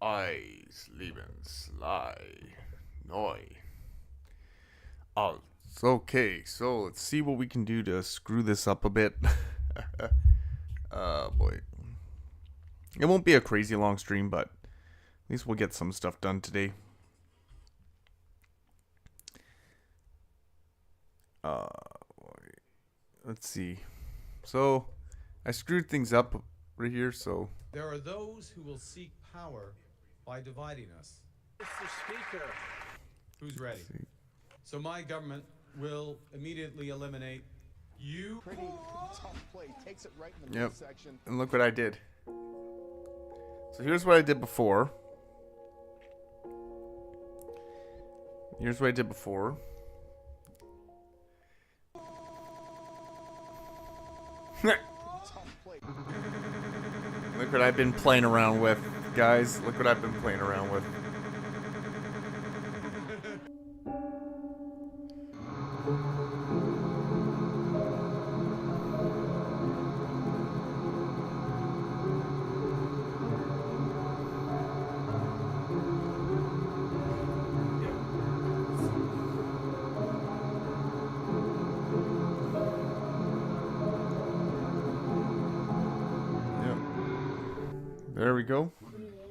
Eis leben sly. Neu. Oh, it's okay. So let's see what we can do to screw this up a bit. Boy. It won't be a crazy long stream, but at least we'll get some stuff done today. Uh, let's see. So I screwed things up right here, so. There are those who will seek power by dividing us. Mr. Speaker. Who's ready? So my government will immediately eliminate you. Pretty tough play. Takes it right in the midsection. And look what I did. So here's what I did before. Here's what I did before. Look what I've been playing around with, guys. Look what I've been playing around with. There we go.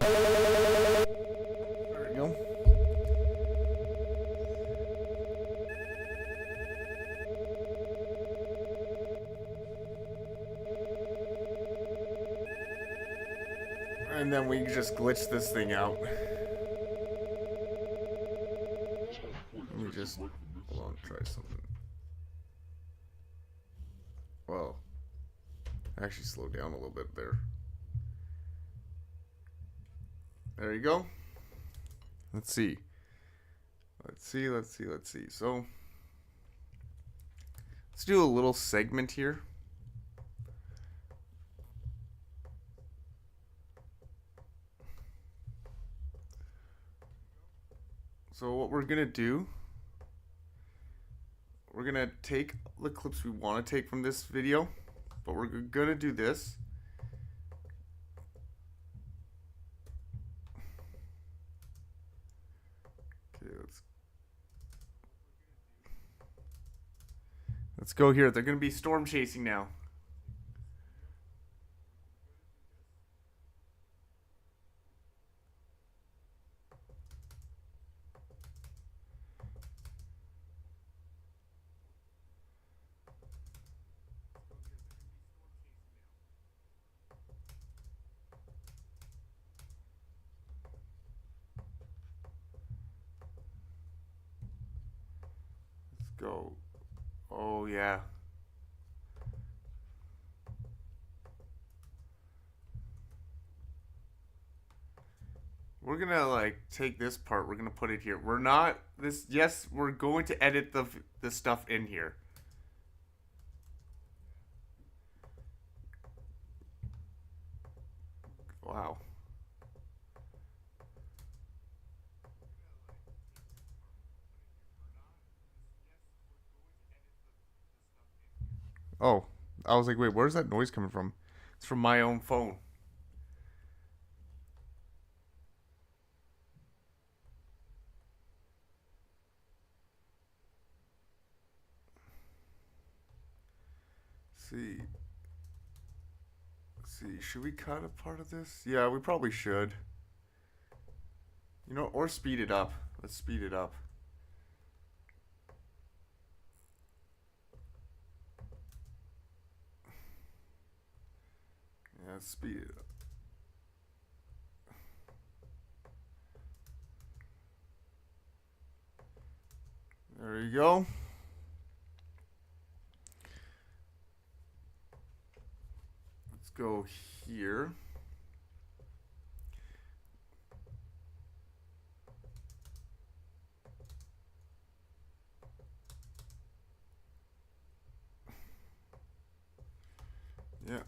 There we go. And then we just glitch this thing out. Let me just hold on, try something. Well, actually slow down a little bit there. There you go. Let's see. Let's see. So, let's do a little segment here. So what we're going to do, we're going to take the clips we want to take from this video, but we're going to do this. Let's go here. They're going to be storm chasing now. Let's go. Oh, yeah. We're gonna like take this part. We're gonna put it here. We're not this. Yes, we're going to edit the stuff in here. Wow. Oh, I was like, wait, where's that noise coming from? It's from my own phone. See. Let's see, should we cut a part of this? Yeah, we probably should. You know, or speed it up. Let's speed it up. Yeah, let's speed it up. There you go. Let's go here. Yeah.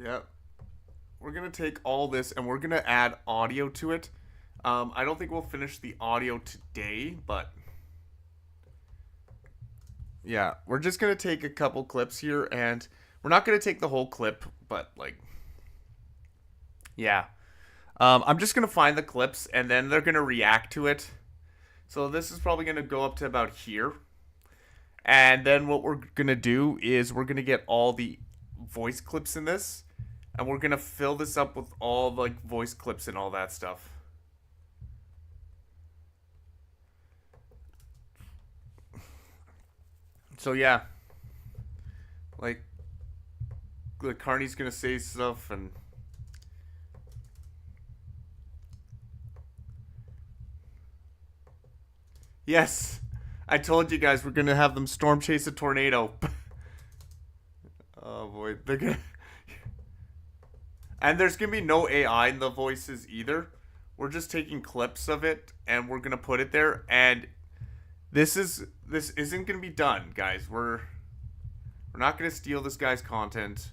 Yep. We're going to take all this and we're going to add audio to it. I don't think we'll finish the audio today, but yeah, we're just going to take a couple clips here, and we're not going to take the whole clip, but like, yeah. I'm just going to find the clips and then they're going to react to it. So this is probably going to go up to about here. And then what we're going to do is we're going to get all the voice clips in this, and we're going to fill this up with all like voice clips and all that stuff. So yeah, like Carney's gonna say stuff, and yes, I told you guys we're gonna have them storm chase a tornado. Oh boy, they're gonna, and there's gonna be no AI in the voices either. We're just taking clips of it and we're gonna put it there, and this isn't gonna be done, guys. We're not gonna steal this guy's content.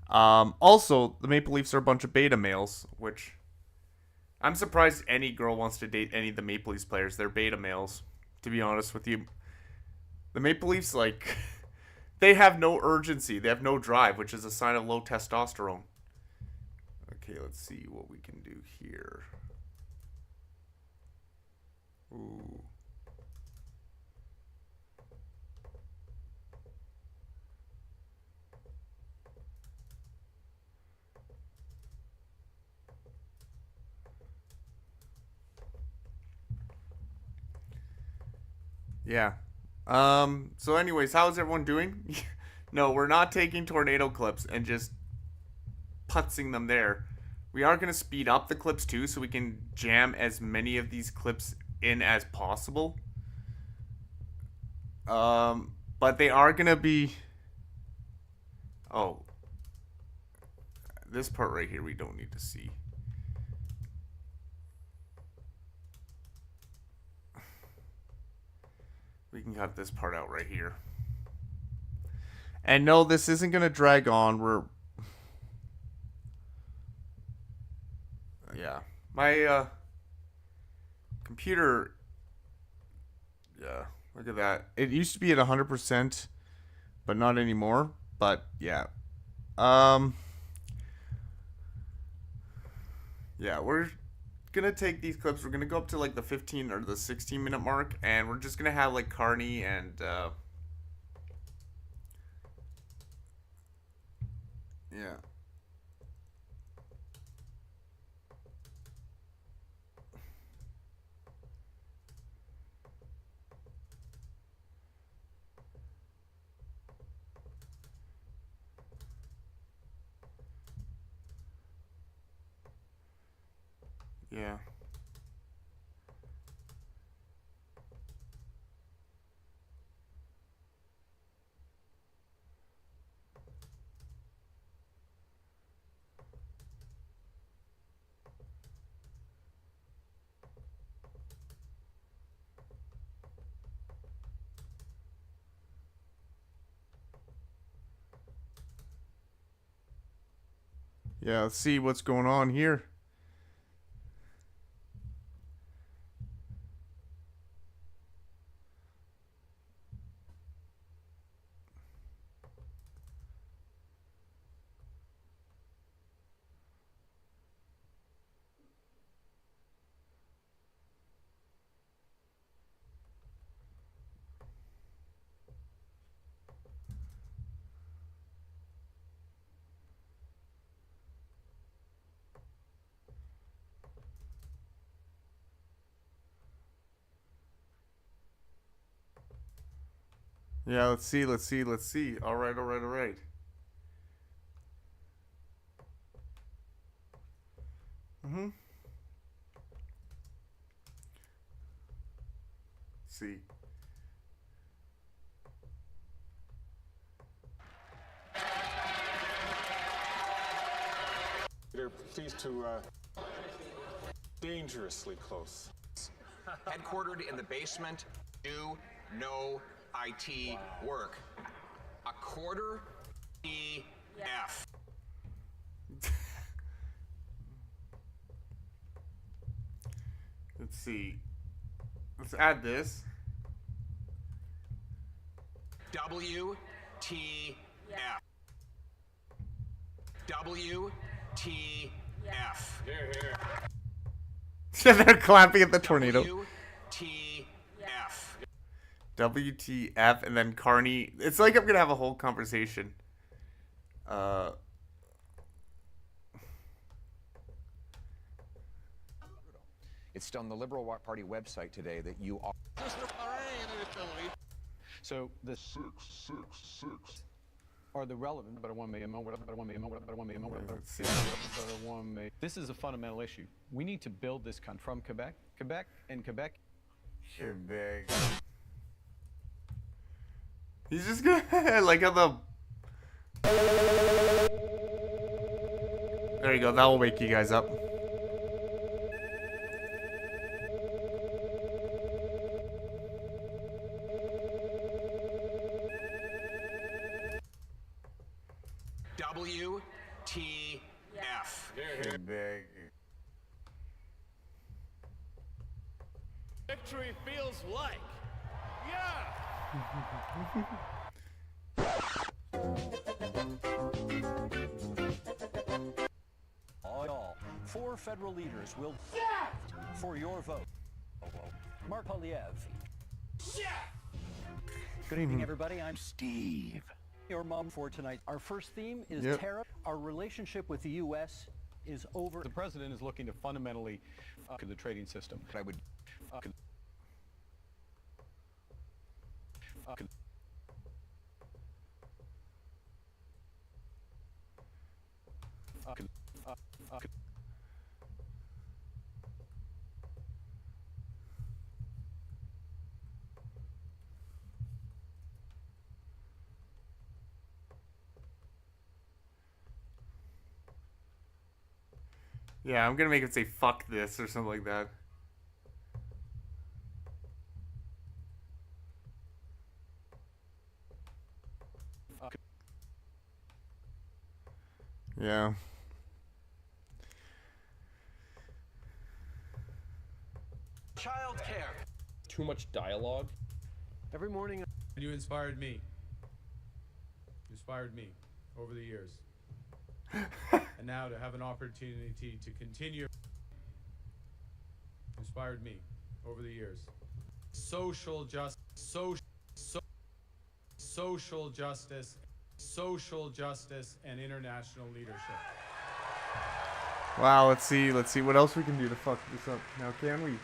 Also, the Maple Leafs are a bunch of beta males, which I'm surprised any girl wants to date any of the Maple Leafs players. They're beta males, to be honest with you. The Maple Leafs, like, they have no urgency. They have no drive, which is a sign of low testosterone. Okay, let's see what we can do here. Ooh. Yeah. So anyways, how's everyone doing? No, we're not taking tornado clips and just putzing them there. We are going to speed up the clips too, so we can jam as many of these clips in as possible. But they are going to be... Oh. This part right here we don't need to see. We can cut this part out right here. And no, this isn't going to drag on. Yeah. My computer... Yeah, look at that. It used to be at 100%, but not anymore. But, yeah. Yeah, we're gonna take these clips. We're gonna go up to like the 15 or the 16-minute mark, and we're just gonna have like Carney and yeah. Yeah. Yeah, let's see what's going on here. Yeah, let's see. All right. Mm-hmm. See. Please to dangerously close. Headquartered in the basement, do no IT work. A quarter EF. Let's see. Let's add this. WTF. WTF. They're clapping at the tornado. WTF. WTF, and then Carney. It's like I'm gonna have a whole conversation. It's on the Liberal Party website today that you are. So the 666 are the relevant, but I want me a moment, but I want me a moment, but I want me a moment, but I want me. This is a fundamental issue. We need to build this country from Quebec, Quebec. He's just gonna like on the. There you go. That will wake you guys up. WTF. Victory feels like. All 4 federal leaders will for your vote. Mark Poliev. Good evening, everybody. I'm Steve. Your mom for tonight. Our first theme is tariff. Our relationship with the U.S. is over. The president is looking to fundamentally to the trading system. I would. Yeah, I'm gonna make it say "fuck this" or something like that. Yeah. Child care. Too much dialogue. Every morning. You inspired me. You inspired me over the years. And now to have an opportunity to continue inspired me over the years. Social justice, social justice, and international leadership. Wow. Let's see what else we can do to fuck this up. Now, can we?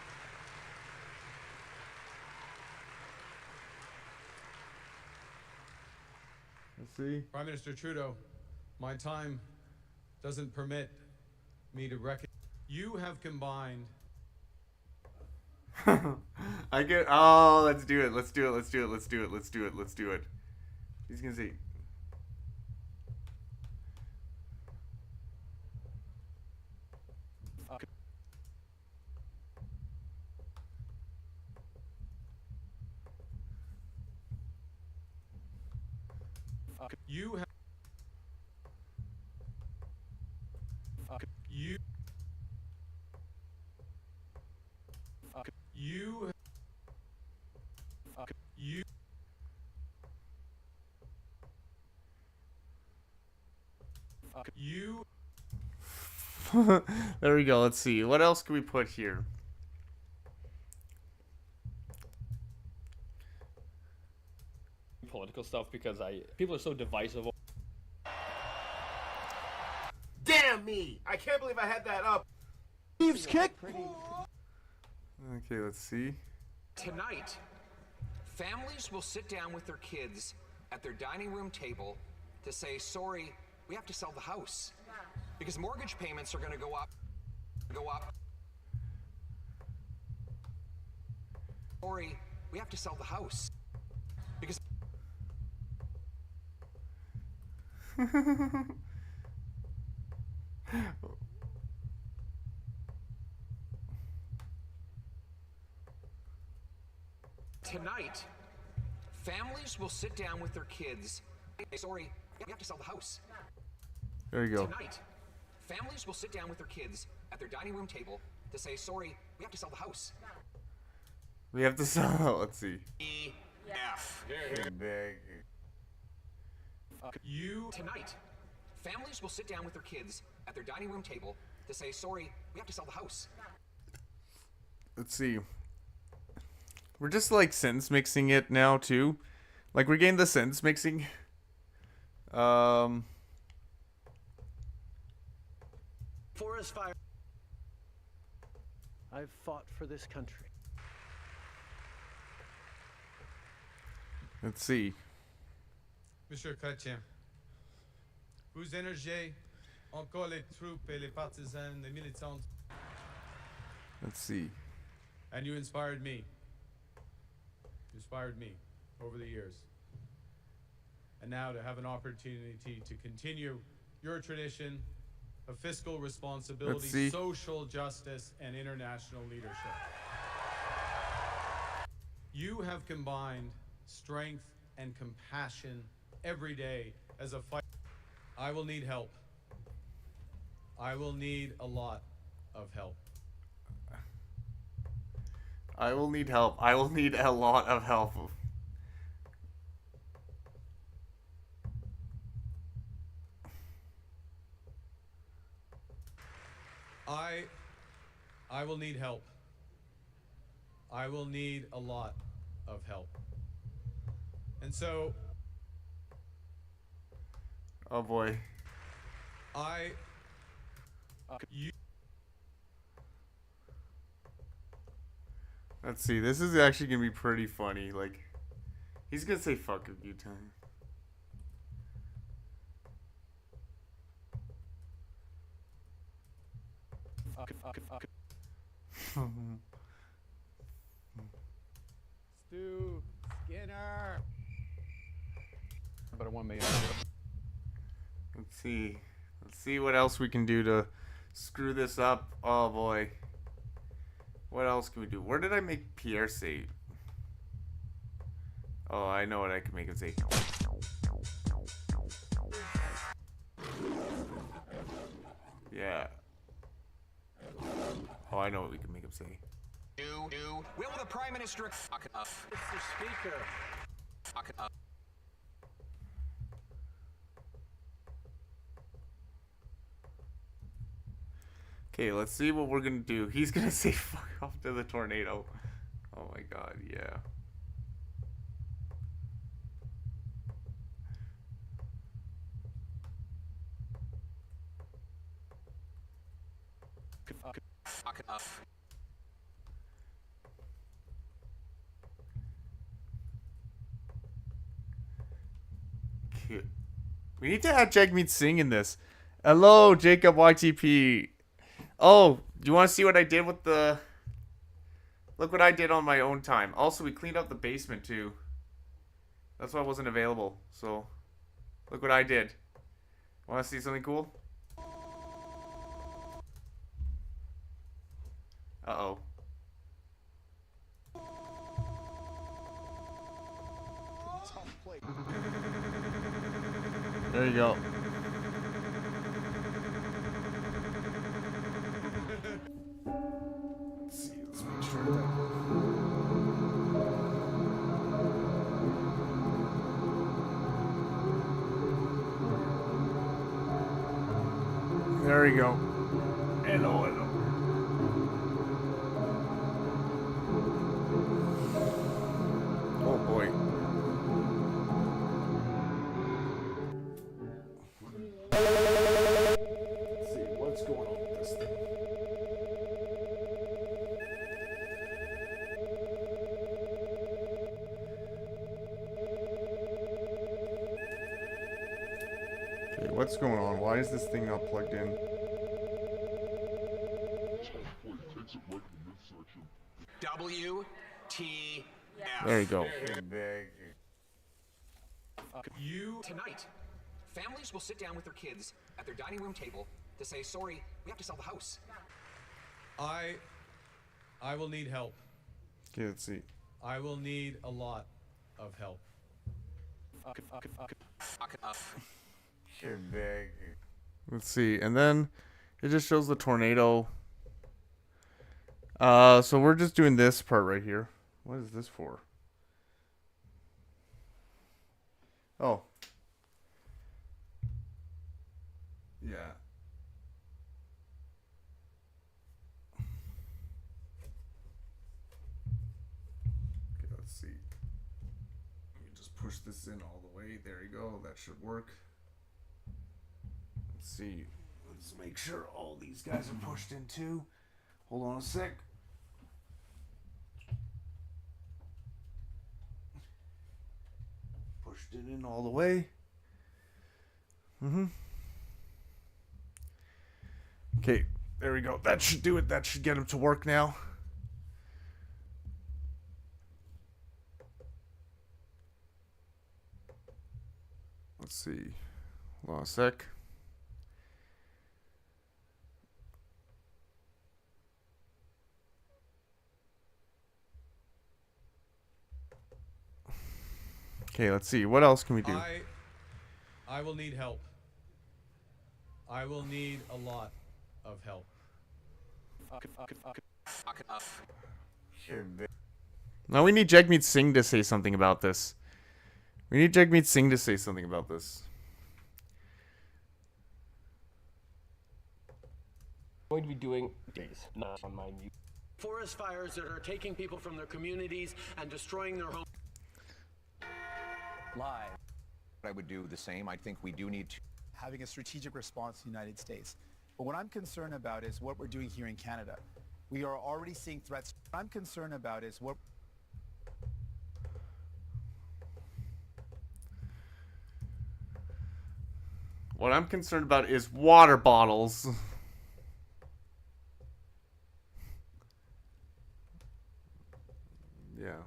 Let's see. Prime Minister Trudeau, my time doesn't permit me to recognize. You have combined. I get. Oh, let's do it. Let's do it. He's gonna say. You have. You. You. You. You. There we go. Let's see. What else can we put here? Political stuff because people are so divisive. Damn me! I can't believe I had that up. Steve's kick. Okay, let's see. Tonight, families will sit down with their kids at their dining room table to say, sorry, we have to sell the house. Because mortgage payments are going to go up. Sorry, we have to sell the house. Because tonight, families will sit down with their kids. Sorry, we have to sell the house. There you go. Tonight, families will sit down with their kids at their dining room table to say, sorry, we have to sell the house. We have to sell. Let's see. F. Big. Tonight, families will sit down with their kids at their dining room table to say, sorry, we have to sell the house. Let's see. We're just like sentence mixing it now too. Like we're getting the sentence mixing. Forest fire. I've fought for this country. Let's see. Monsieur Chrétien, vous énergez encore les troupes et les partisans, les militants, Let's see. and you inspired me. You inspired me over the years. And now to have an opportunity to continue your tradition of fiscal see. responsibility, social justice, and international leadership. You have combined strength and compassion every day as a fight. I will need help. I will need a lot of help. I will need help. I will need a lot of help. I will need help. I will need a lot of help. And so Oh boy. Let's see. This is actually gonna be pretty funny. Like, he's gonna say "fuck" a few times. Stu Skinner. But I want me. Let's see. Let's see what else we can do to screw this up. Oh boy. What else can we do? Where did I make Pierre say? Oh, I know what I can make him say. Yeah. Oh, I know what we can make him say. Will the Prime Minister... Mr. Speaker. Okay, let's see what we're gonna do. He's gonna say "fuck off" to the tornado. Oh my god, yeah. Cute. We need to have Jagmeet Singh in this. Hello, Jacob YTP. Oh, do you want to see what I did with the... Look what I did on my own time. Also, we cleaned up the basement, too. That's why I wasn't available. So, look what I did. Want to see something cool? Uh-oh. There you go. Let's see. Let's make sure that... There we go. Hello, hello. Oh boy. Let's see what's going on with this thing. Okay, what's going on? Why is this thing not plugged in? WTF. There you go. Tonight, families will sit down with their kids at their dining room table to say, sorry, we have to sell the house. I will need help. Okay, let's see. I will need a lot of help. Let's see. And then it just shows the tornado. So we're just doing this part right here. What is this for? Oh. Yeah. Okay, let's see. Let me just push this in all the way. There you go. That should work. Let's see. Let's make sure all these guys are pushed in too. Hold on a sec. Pushed it in all the way. Okay, there we go. That should do it. That should get him to work now. Let's see. Hold on a sec. Okay, let's see. What else can we do? I will need help. I will need a lot of help. Now we need Jagmeet Singh to say something about this. We need Jagmeet Singh to say something about this. Going to be doing days, not on my mute. Forest fires that are taking people from their communities and destroying their homes. Live. I would do the same. I think we do need to. Having a strategic response in the United States. But what I'm concerned about is what we're doing here in Canada. We are already seeing threats. What I'm concerned about is what... What I'm concerned about is water bottles. Yeah.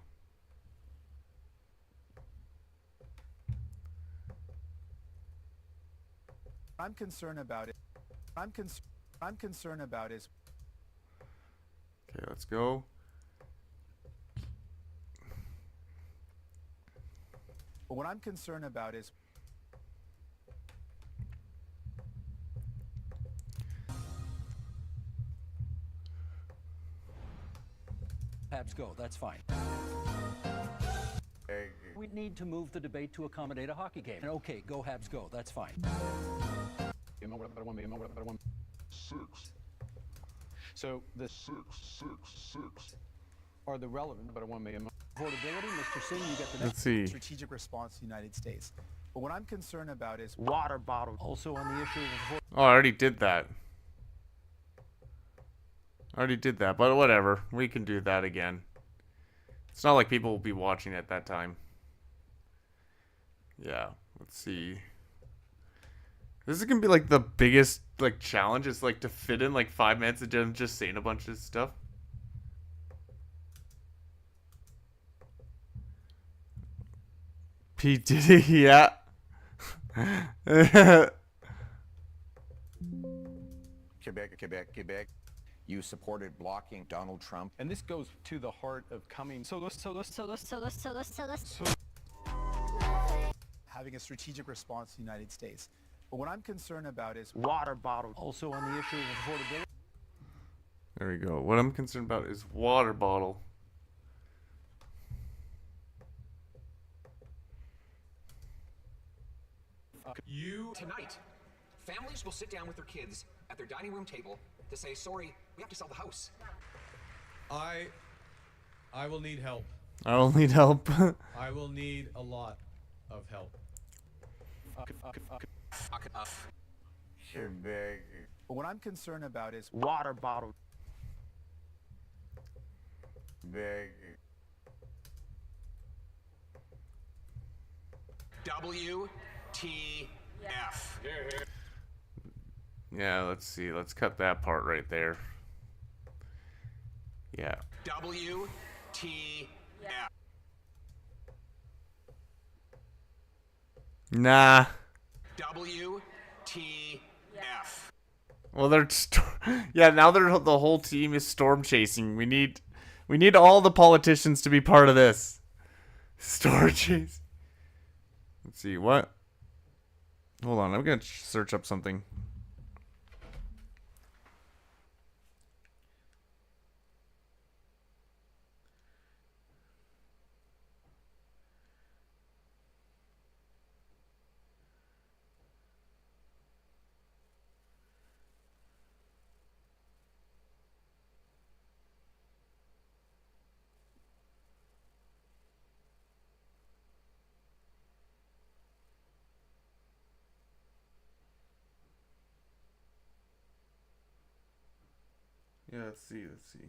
I'm concerned about it. I'm concerned about is... Okay, let's go. But what I'm concerned about is... Habs go, that's fine. We need to move the debate to accommodate a hockey game. And okay, go Habs go, that's fine. So the are the relevant, but I want to make them Affordability, Mr. Singh, you get the Let's next see. strategic response in the United States. But what I'm concerned about is... Water bottle. Also on the issue of Oh, I already did that. I already did that, but whatever. We can do that again. It's not like people will be watching at that time. Yeah, let's see. This is gonna be like the biggest like challenge is like to fit in like 5 minutes of them just saying a bunch of stuff. P. Diddy, yeah. Quebec. You supported blocking Donald Trump. And this goes to the heart of coming. Having a strategic response in the United States. But what I'm concerned about is... Water bottle. also on the issue of affordability. There we go. What I'm concerned about is water bottle. Tonight, families will sit down with their kids at their dining room table to say, sorry, we have to sell the house. I will need help. I will need help. I will need a lot of help. But what I'm concerned about is... Water bottle. WTF. Yeah, let's see. Let's cut that part right there. Yeah. WTF. Nah. WTF. Well, they're yeah. Now they're the whole team is storm chasing. We need all the politicians to be part of this storm chase. Let's see what. Hold on, I'm gonna search up something. Yeah, let's see. Let's see.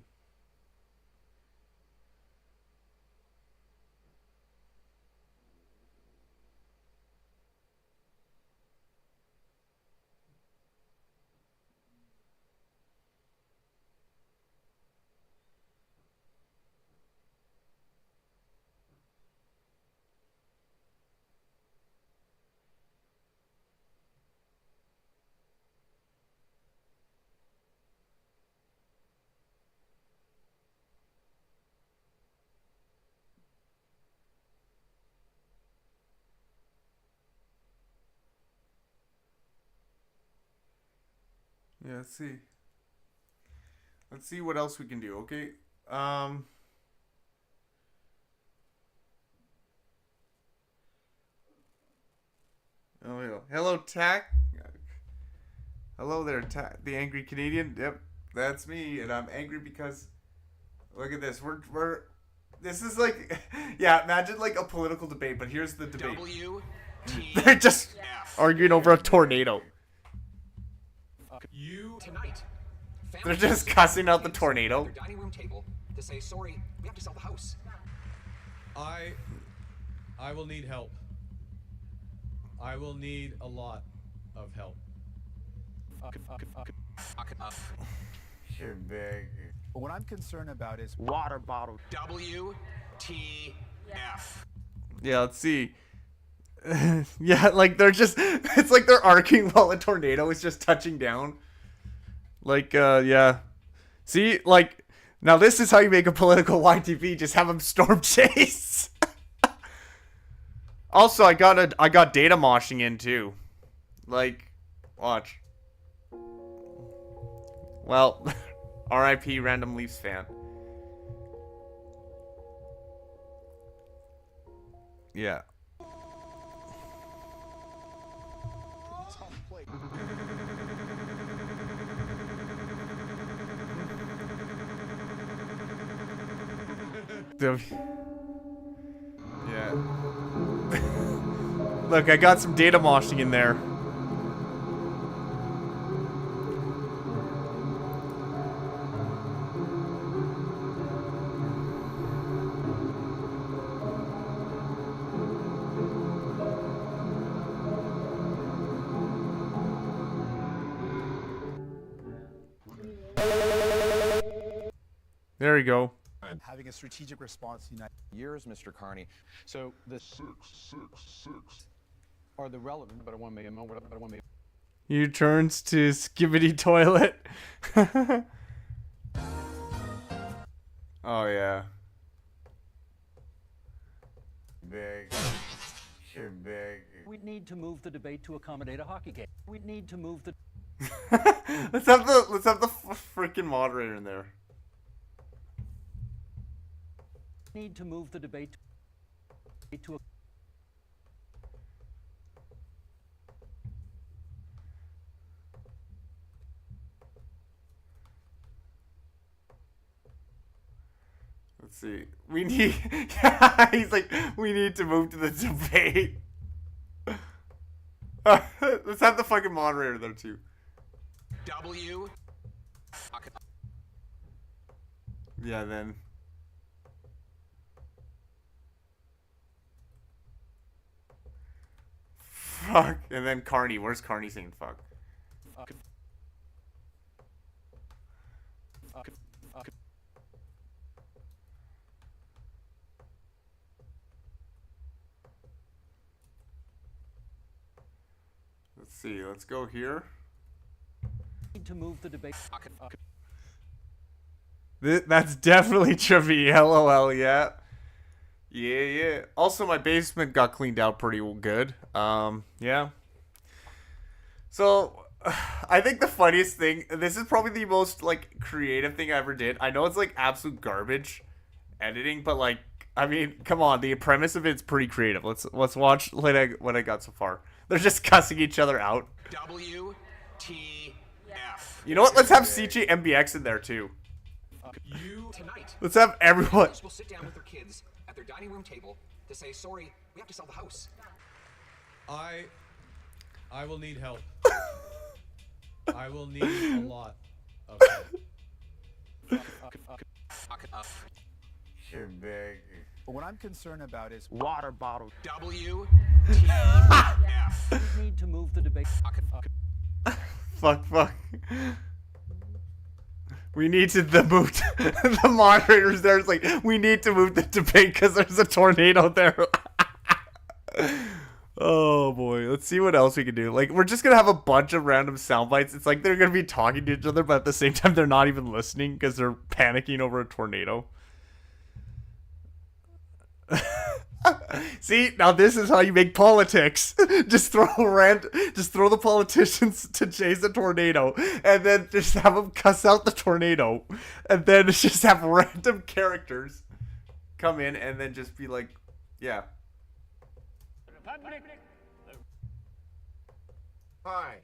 Yeah, let's see. Let's see what else we can do. Okay. Oh, yeah. Hello, Tack. Hello there, the angry Canadian. Yep, that's me, and I'm angry because look at this. We're this is like yeah, imagine like a political debate, but here's the debate. They're just arguing over a tornado. Tonight, They're just cussing out the tornado. their dining room table to say, sorry, we have to sell the house. I will need help. I will need a lot of help. You're big. But what I'm concerned about is Water bottle. WTF. Yeah, let's see. Yeah, like they're just it's like they're arcing while a tornado is just touching down. Like yeah. See, like now this is how you make a political YTV, just have them storm chase. Also, I got data moshing in too. Like watch. Well, RIP random Leafs fan. Yeah. Yeah. Look, I got some data moshing in there. There you go. having a strategic response to United years, Mr. Carney. So the are the relevant, but I want to make a You turns to skibbity toilet. Oh yeah. Big. You're big. We need to move the debate to accommodate a hockey game. We need to move the let's have the freaking moderator in there. need to move the debate to a Let's see. We need. Yeah, he's like, we need to move to the debate. Let's have the fucking moderator there too. W. Yeah, then. Fuck. And then Carney. Where's Carney saying fuck? Let's see. Let's go here. need to move the debate. That's definitely trippy. LOL, yeah. Yeah. Also, my basement got cleaned out pretty good. Yeah. So, I think the funniest thing, this is probably the most, like, creative thing I ever did. I know it's, like, absolute garbage editing, but, like, I mean, come on. The premise of it's pretty creative. Let's watch what I got so far. They're just cussing each other out. WTF. You know what? Let's have CJ MBX in there, too. Tonight. Let's have everyone. Families will sit down with their kids at their dining room table to say, sorry, we have to sell the house. I will need help. I will need a lot of help. Quebec. But what I'm concerned about is Water bottle. W. We need to move the debate. Fuck. We need to move the moderators there. It's like, we need to move the debate because there's a tornado there. Oh boy, let's see what else we can do. Like, we're just gonna have a bunch of random sound bites. It's like they're gonna be talking to each other, but at the same time they're not even listening because they're panicking over a tornado. See, now this is how you make politics. Just throw the politicians to chase a tornado, and then just have them cuss out the tornado, and then just have random characters come in and then just be like, yeah. Hi.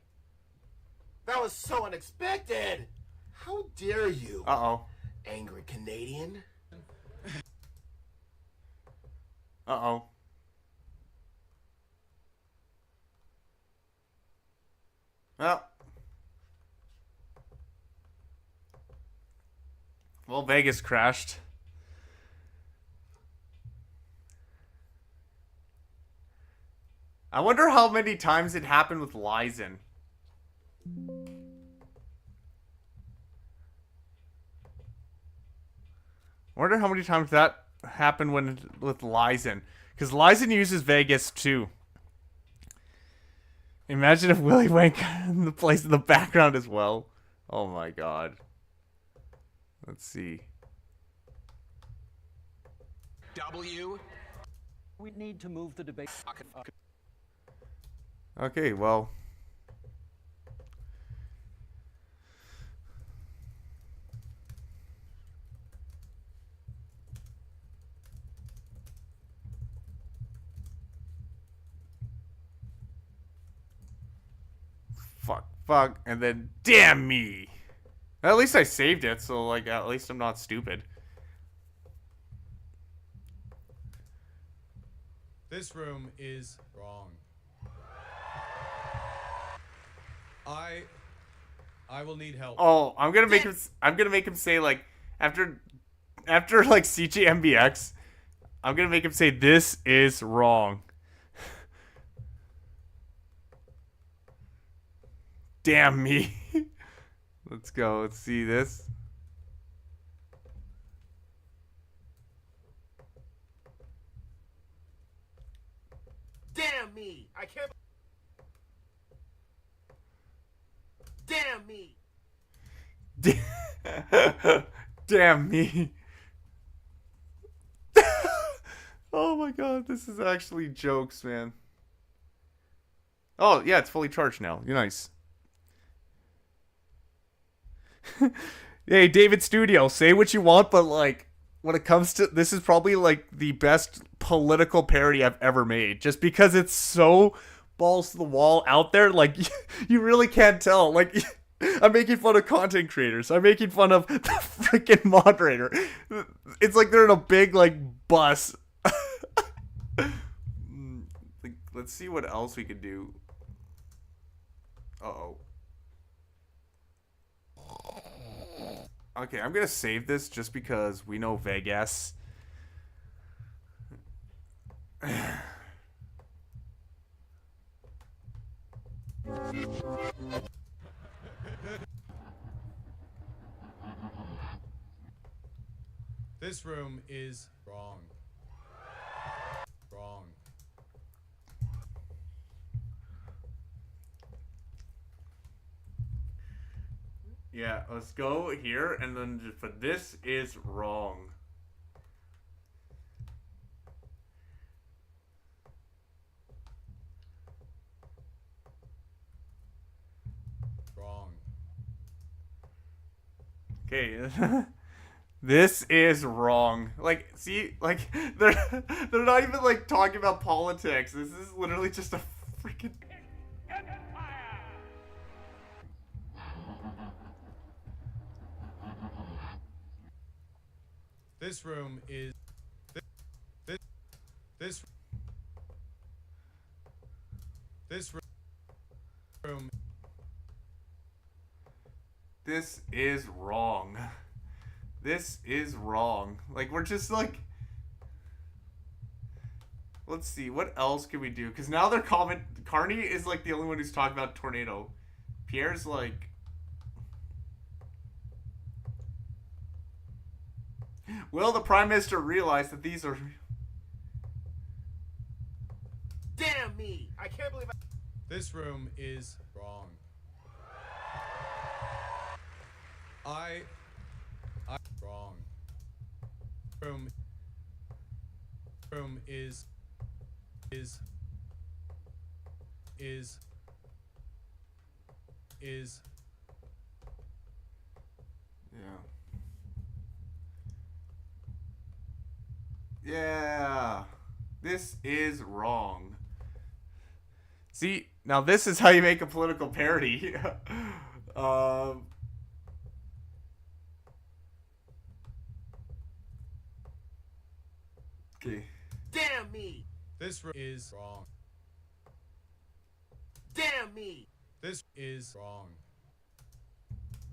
That was so unexpected. How dare you? Uh-oh. Angry Canadian. Uh-oh. Well, Vegas crashed. I wonder how many times it happened with Lizen. I wonder how many times that happened with Lizen. Because Lizen uses Vegas too. Imagine if Willy Wang got in the place in the background as well. Oh my god. Let's see. W. We need to move the debate. Okay, well. Fuck, and then damn me. At least I saved it, so like at least I'm not stupid. This room is wrong. I will need help. Oh, I'm gonna make him say like after like CJMBX, I'm gonna make him say this is wrong. Damn me. Let's go. Let's see this. Damn me! I can't. Damn me! Damn me. Oh my god, this is actually jokes, man. Oh, yeah, it's fully charged now. You're nice. Hey, David Studio, say what you want, but like when it comes to this is probably like the best political parody I've ever made, just because it's so balls to the wall out there. Like you really can't tell. Like I'm making fun of content creators. I'm making fun of the freaking moderator. It's like they're in a big like bus. Let's see what else we could do. Uh-oh. Okay, I'm gonna save this just because we know Vegas. This room is wrong. Wrong. Yeah, let's go here and then just put this is wrong. Wrong. Okay. This is wrong. Like, see, like they're not even like talking about politics. This is literally just a freaking This room is this room. This is wrong. This is wrong. Like, we're just like... Let's see, what else can we do? Because now they're Carney is like the only one who's talking about tornado. Pierre's like... Will the Prime Minister realize that these are... Damn me! I can't believe I... This room is wrong. I wrong. Room is Yeah. This is wrong. See, now this is how you make a political parody. Okay. Damn me! This room is wrong. Damn me! This is wrong.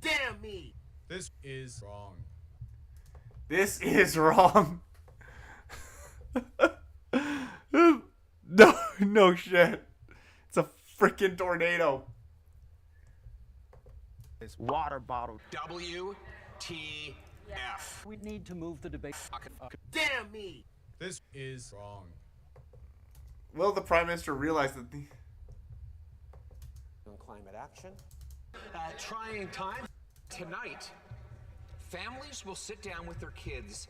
Damn me! This is wrong. This is wrong. No shit. It's a freaking tornado. It's water bottle. WTF. We need to move the debate. Damn me! This is wrong. Will the Prime Minister realize that the... Climate action. Trying time. Tonight, families will sit down with their kids.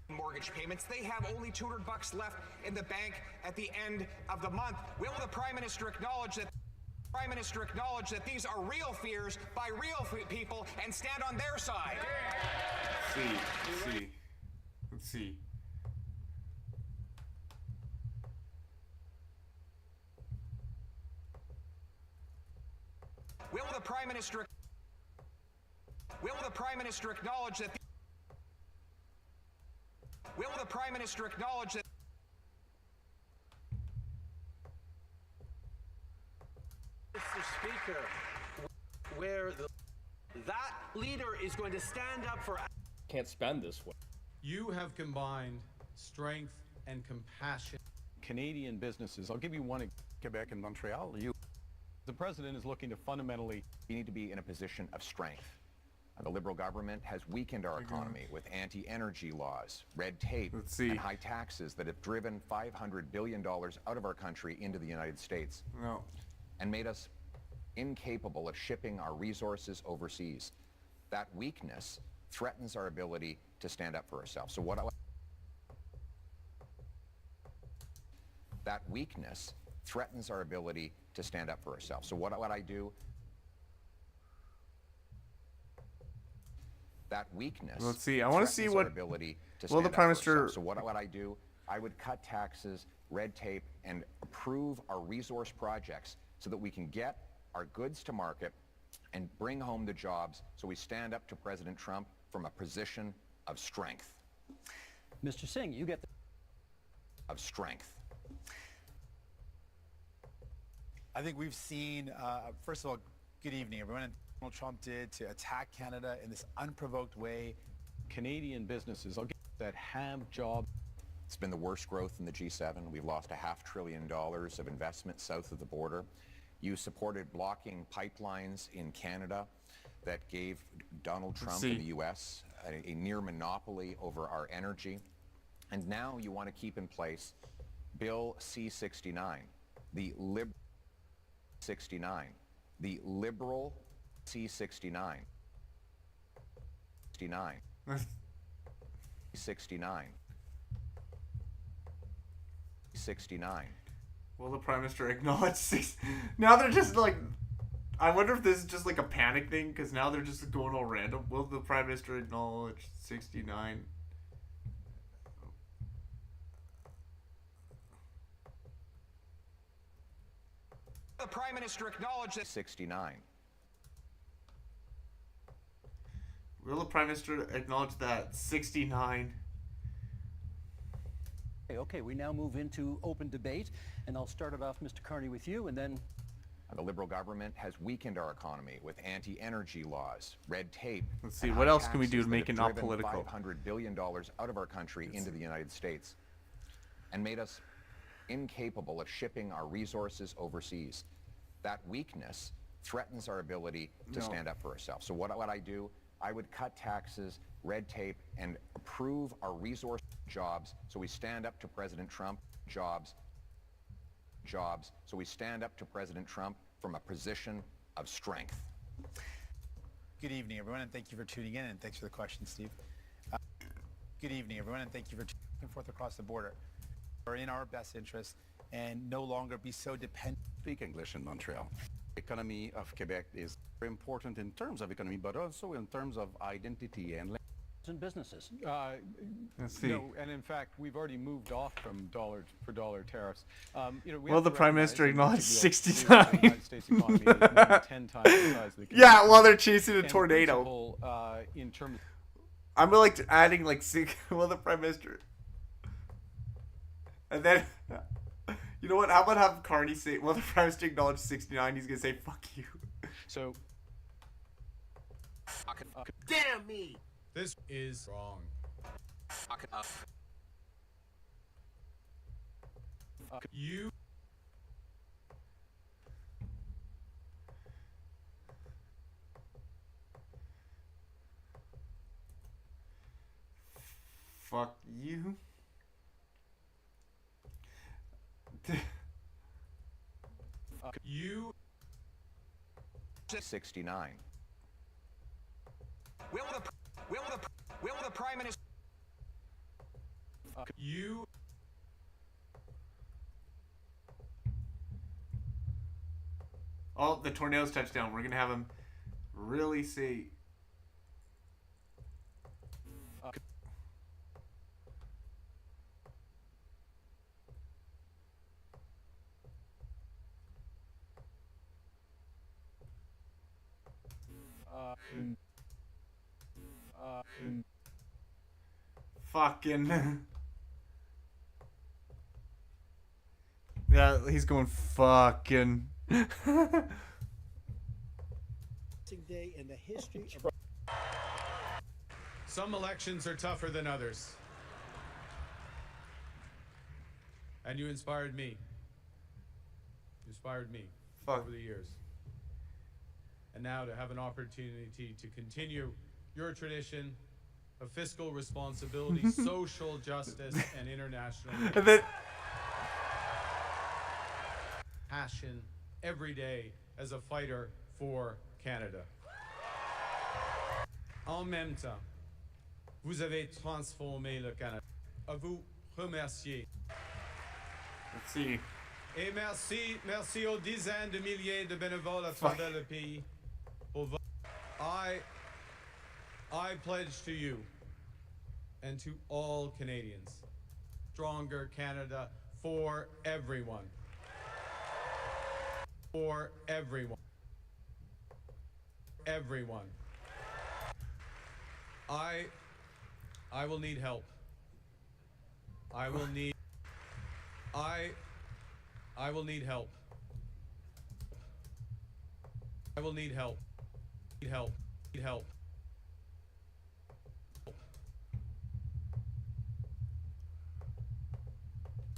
Mortgage payments, they have only $200 left in the bank at the end of the month. Will the Prime Minister acknowledge that these are real fears by real people and stand on their side? Let's see. Will the Prime Minister acknowledge that Mr. Speaker, where that leader is going to stand up for... Can't spend this way. You have combined strength and compassion. Canadian businesses, I'll give you one in Quebec and Montreal. The president is looking to fundamentally... We need to be in a position of strength. The Liberal government has weakened our economy with anti-energy laws, red tape, and high taxes that have driven $500 billion out of our country into the United States. No. And made us incapable of shipping our resources overseas. That weakness threatens our ability to stand up for ourselves. So what that weakness threatens our ability to stand up for ourselves. So what I do? That weakness. Let's see. I want to see what ability to will the Prime Minister. So what I do? I would cut taxes, red tape, and approve our resource projects so that we can get our goods to market and bring home the jobs. So we stand up to President Trump from a position of strength. Mr. Singh, you get the... Of strength. I think we've seen, first of all, good evening, everyone. And Donald Trump did to attack Canada in this unprovoked way. Canadian businesses that have jobs. It's been the worst growth in the G7. We've lost $500 billion of investment south of the border. You supported blocking pipelines in Canada that gave Donald Trump and the U.S. a near monopoly over our energy. And now you want to keep in place Bill C-69, the Liberal C-69, the Liberal C-69, 69, 69. 69. Will the Prime Minister acknowledge six? Now they're just like, I wonder if this is just like a panic thing because now they're just going all random. Will the Prime Minister acknowledge 69? The Prime Minister acknowledge that 69. Will the Prime Minister acknowledge that 69? Okay, we now move into open debate, and I'll start it off, Mr. Carney, with you, and then The Liberal government has weakened our economy with anti-energy laws, red tape. Let's see, what else can we do to make it not driven political? $500 billion out of our country into the United States and made us incapable of shipping our resources overseas. That weakness threatens our ability to stand up for ourselves. So what I do, I would cut taxes, red tape, and approve our resource jobs so we stand up to President Trump. Jobs. So we stand up to President Trump from a position of strength. Good evening, everyone, and thank you for tuning in, and thanks for the question, Steve. Good evening, everyone, and thank you for tuning in forth across the border. Are in our best interest and no longer be so dependent. Speak English in Montreal. The economy of Quebec is very important in terms of economy, but also in terms of identity and businesses. Let's see. No, and in fact, we've already moved off from dollar-for-dollar tariffs. Well, the Prime Minister acknowledged 69. The United States economy is more than 10 times the size of the Yeah, while they're chasing a tornado. In terms, I'm like adding like well, the Prime Minister, and then you know what? How about have Carney say? Well, the Prime Minister acknowledged 69. He's gonna say "fuck you." So, Damn me! This is wrong. You. Fuck you. You. 69. Will the Prime Minister... You. Oh, the tornado's touchdown. We're gonna have him really say. Fucking. Yeah, he's going fucking. Day in the history of... Some elections are tougher than others. And you inspired me. You inspired me over the years. And now to have an opportunity to continue your tradition of fiscal responsibility, social justice, and international passion every day as a fighter for Canada. En même temps, vous avez transformé le Canada. À vous remercier. Let's see. Et merci aux dizaines de milliers de bénévoles à travers le pays. I pledge to you and to all Canadians, stronger Canada for everyone. For everyone. Everyone. I will need help. I will need help. I will need help. Need help. Need help.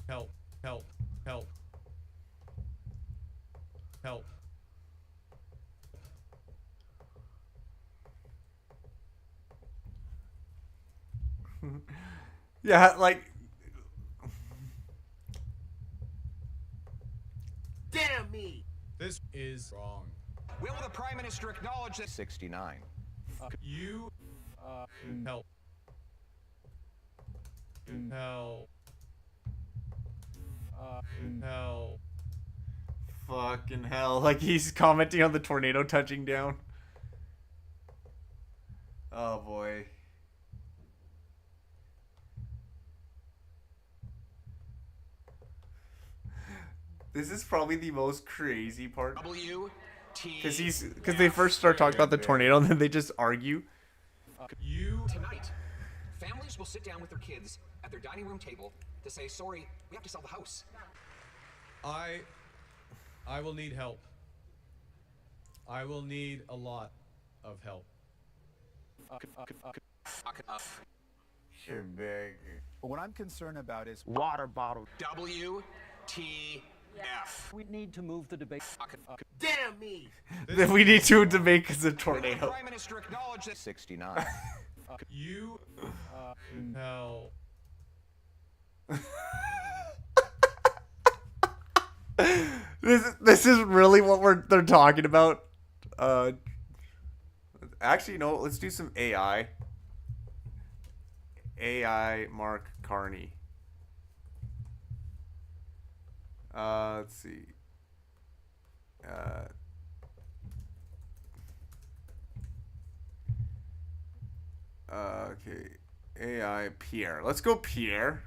Help. Help. Help. Help. Yeah, like. Damn me! This is wrong. Will the Prime Minister acknowledge that... 69. You help. Help. Help. Fucking hell. Like he's commenting on the tornado touching down. Oh boy. This is probably the most crazy part. Because they first start talking about the tornado and then they just argue. Tonight, families will sit down with their kids at their dining room table to say, sorry, we have to sell the house. I will need help. I will need a lot of help. But what I'm concerned about is Water bottle. WTF. We need to move the debate. Damn me! Then we need to make us a Will the tornado. Prime Minister acknowledge that 69. You hell. This is really what they're talking about. Actually, no. Let's do some AI. AI Mark Carney. Let's see. Okay. AI Pierre. Let's go Pierre.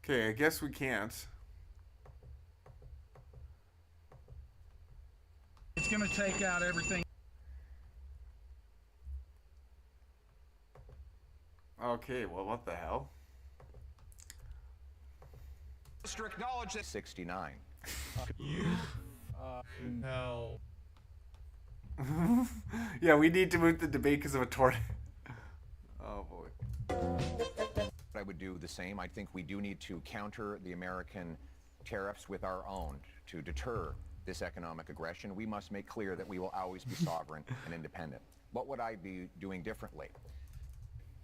Okay, I guess we can't. it's going to take out everything. Okay, well, what the hell? Minister acknowledge that 69. You hell. Yeah, we need to move the debate because of a tornado. Oh boy. I would do the same. I think we do need to counter the American tariffs with our own to deter this economic aggression. We must make clear that we will always be sovereign and independent. What would I be doing differently?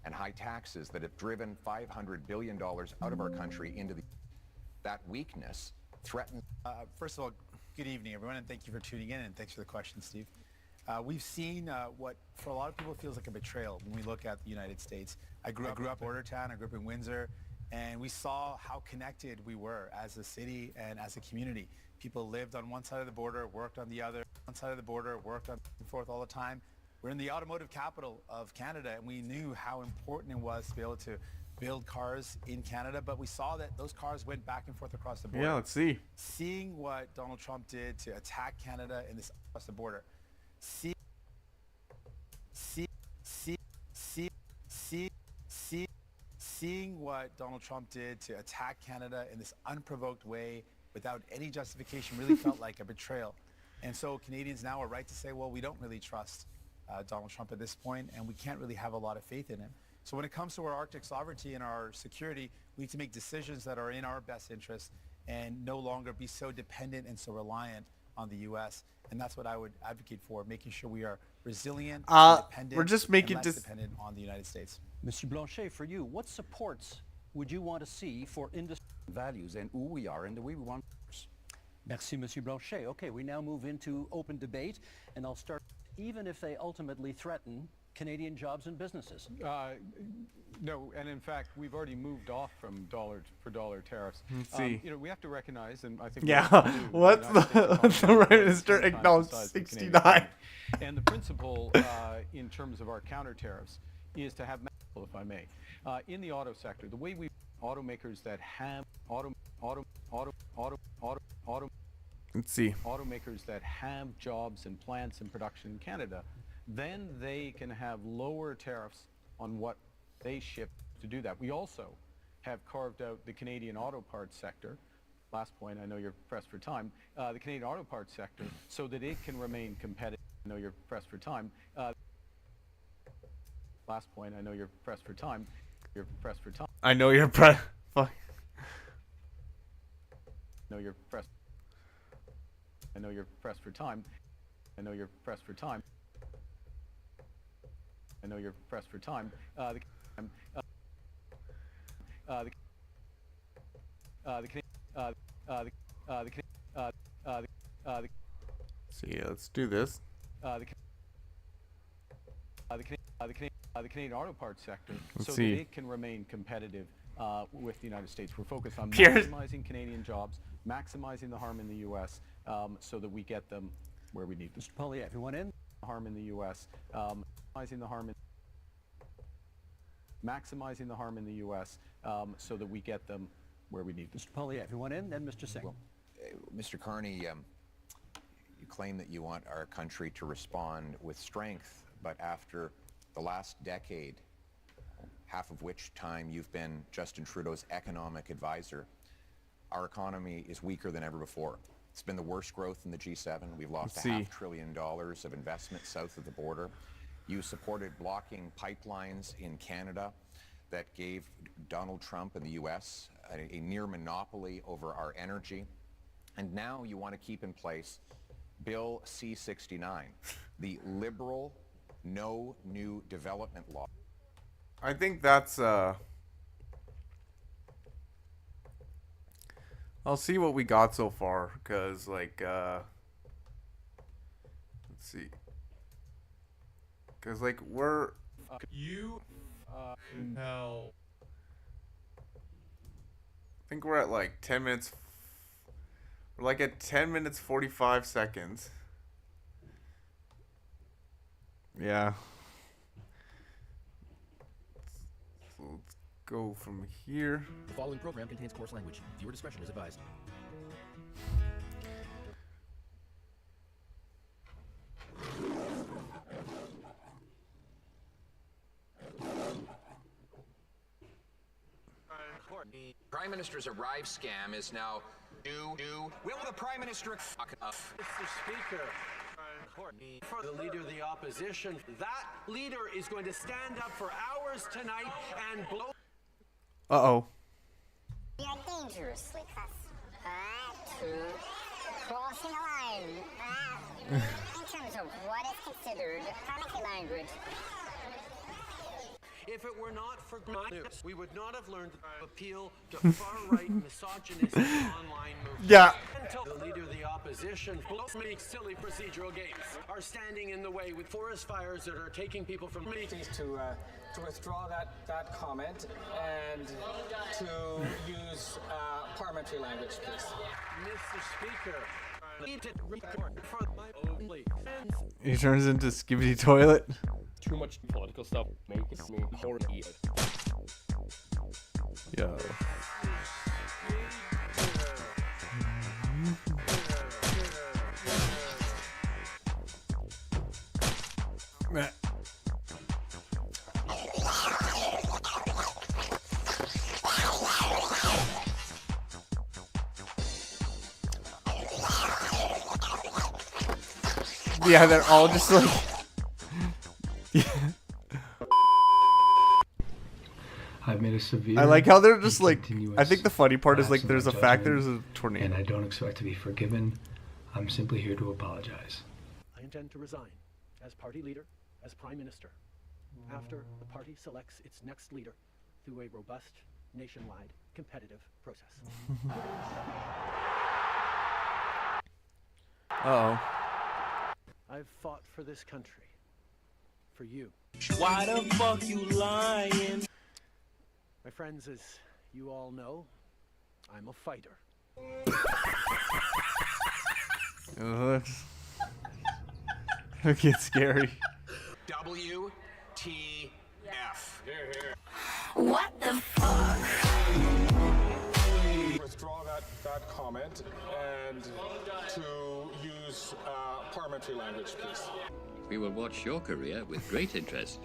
And high taxes that have driven $500 billion out of our country into that weakness threatens. First of all, good evening, everyone, and thank you for tuning in, and thanks for the question, Steve. We've seen what, for a lot of people, feels like a betrayal when we look at the United States. I grew up in Border Town, I grew up in Windsor, and we saw how connected we were as a city and as a community. People lived on one side of the border, worked on the other, one side of the border, worked on and forth all the time. We're in the automotive capital of Canada, and we knew how important it was to be able to build cars in Canada, but we saw that those cars went back and forth across the border. Yeah, let's see. Seeing what Donald Trump did to attack Canada in this across the border, seeing what Donald Trump did to attack Canada in this unprovoked way without any justification really felt like a betrayal. And so Canadians now are right to say, well, we don't really trust Donald Trump at this point, and we can't really have a lot of faith in him. So when it comes to our Arctic sovereignty and our security, we need to make decisions that are in our best interest and no longer be so dependent and so reliant on the U.S. And that's what I would advocate for, making sure we are resilient, independent, we're just making and less dependent on the United States. Monsieur Blanchet, for you, what supports would you want to see for industry Values and who we are and the way we want. Merci, Monsieur Blanchet. Okay, we now move into open debate, and I'll start, even if they ultimately threaten Canadian jobs and businesses. No, and in fact, we've already moved off from dollar for dollar tariffs. Let's see. You know, we have to recognize, and I think Yeah, what's the Prime Minister acknowledged 69. And the principle in terms of our counter tariffs is to have, if I may, in the auto sector, the way we automakers that have Let's see. automakers that have jobs and plants and production in Canada, then they can have lower tariffs on what they ship to do that. We also have carved out the Canadian auto parts sector. Last point, I know you're pressed for time. The Canadian auto parts sector, so that it can remain competitive. I know you're pressed for time. Last point, I know you're pressed for time. You're pressed for time. I know you're fuck. I know you're pressed. I know you're pressed for time. I know you're pressed for time. I know you're pressed for time. See, let's do this. The Canadian auto parts sector, Let's so see. that it can remain competitive with the United States. We're focused on Pierce. maximizing Canadian jobs, maximizing the harm in the U.S., so that we get them where we need them. Mr. Polyev, you want in? Harm in the U.S., maximizing the harm in the U.S., so that we get them where we need them. Mr. Polyev, you want in? Then Mr. Singh. Well, Mr. Carney, claim that you want our country to respond with strength, but after the last decade, half of which time you've been Justin Trudeau's economic advisor, our economy is weaker than ever before. It's been the worst growth in the G7. We've lost $500 billion of investment south of the border. You supported blocking pipelines in Canada that gave Donald Trump and the U.S. a near monopoly over our energy. And now you want to keep in place Bill C-69, the liberal no new development law. I think that's I'll see what we got so far, because like let's see, because like we're hell. I think we're at like 10 minutes. We're like at 10 minutes 45 seconds. Yeah. So let's go from here. The following program contains coarse language. Viewer discretion is advised. Prime Minister's Arrive scam is now due. Will the Prime Minister... Mr. Speaker, for the Leader of the Opposition, that leader is going to stand up for hours tonight and blow... Uh-oh. We are dangerously close to crossing a line in terms of what is considered parliamentary language. If it were not for news, we would not have learned to appeal to far-right misogynistic online movements. Yeah. Until the Leader of the Opposition makes silly procedural games are standing in the way with forest fires that are taking people from meetings To withdraw that comment and to use parliamentary language, please. Mr. Speaker, need to record for my only. He turns into Skibidi Toilet. Too much political stuff makes me horny. Yo. Meh. Yeah, they're all just like... I've made a severe... I like how they're just like... continuous I think the funny part is like lapse in there's a my fact judgment, there's a tornado. and I don't expect to be forgiven. I'm simply here to apologize. I intend to resign as party leader, as prime minister, after the party selects its next leader through a robust, nationwide, competitive process. Uh-oh. I've fought for this country. For you. Why the fuck you lying? My friends, as you all know, I'm a fighter. It gets scary. WTF. Here, here. What the fuck? Withdraw that comment and to use parliamentary language, please. We will watch your career with great interest.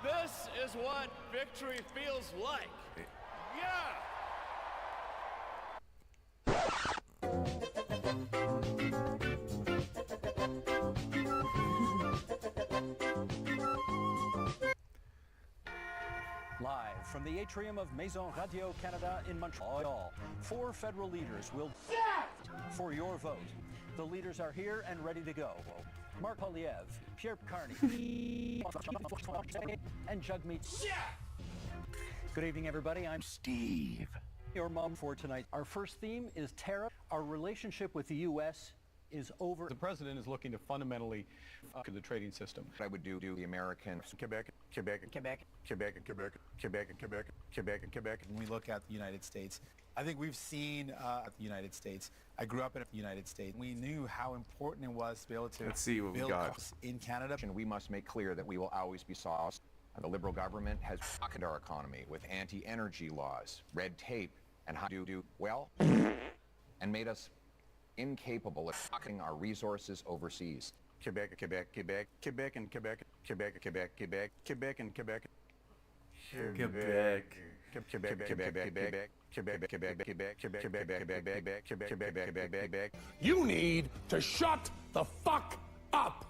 This is what victory feels like. Yeah! Live from the atrium of Maison Radio Canada in Montreal, 4 federal leaders will for your vote. The leaders are here and ready to go. Mark Poliev, Pierre Carney, and Jagmeet. Good evening, everybody. I'm Steve, your mom for tonight. Our first theme is tariff. Our relationship with the U.S. is over. The president is looking to fundamentally the trading system. I would do the American Quebec, and Quebec, and Quebec, and Quebec, and Quebec, and Quebec. When we look at the United States, I think we've seen the United States. I grew up in the United States. We knew how important it was to be able to Let's see what we build got. costs in Canada. And we must make clear that we will always be sauced. The Liberal government has fucked our economy with anti-energy laws, red tape, and how to do well, and made us incapable of fucking our resources overseas. Quebec, Quebec, Quebec, Quebec and Quebec, Quebec, Quebec, Quebec, Quebec and Quebec. Quebec. You need to shut the fuck up.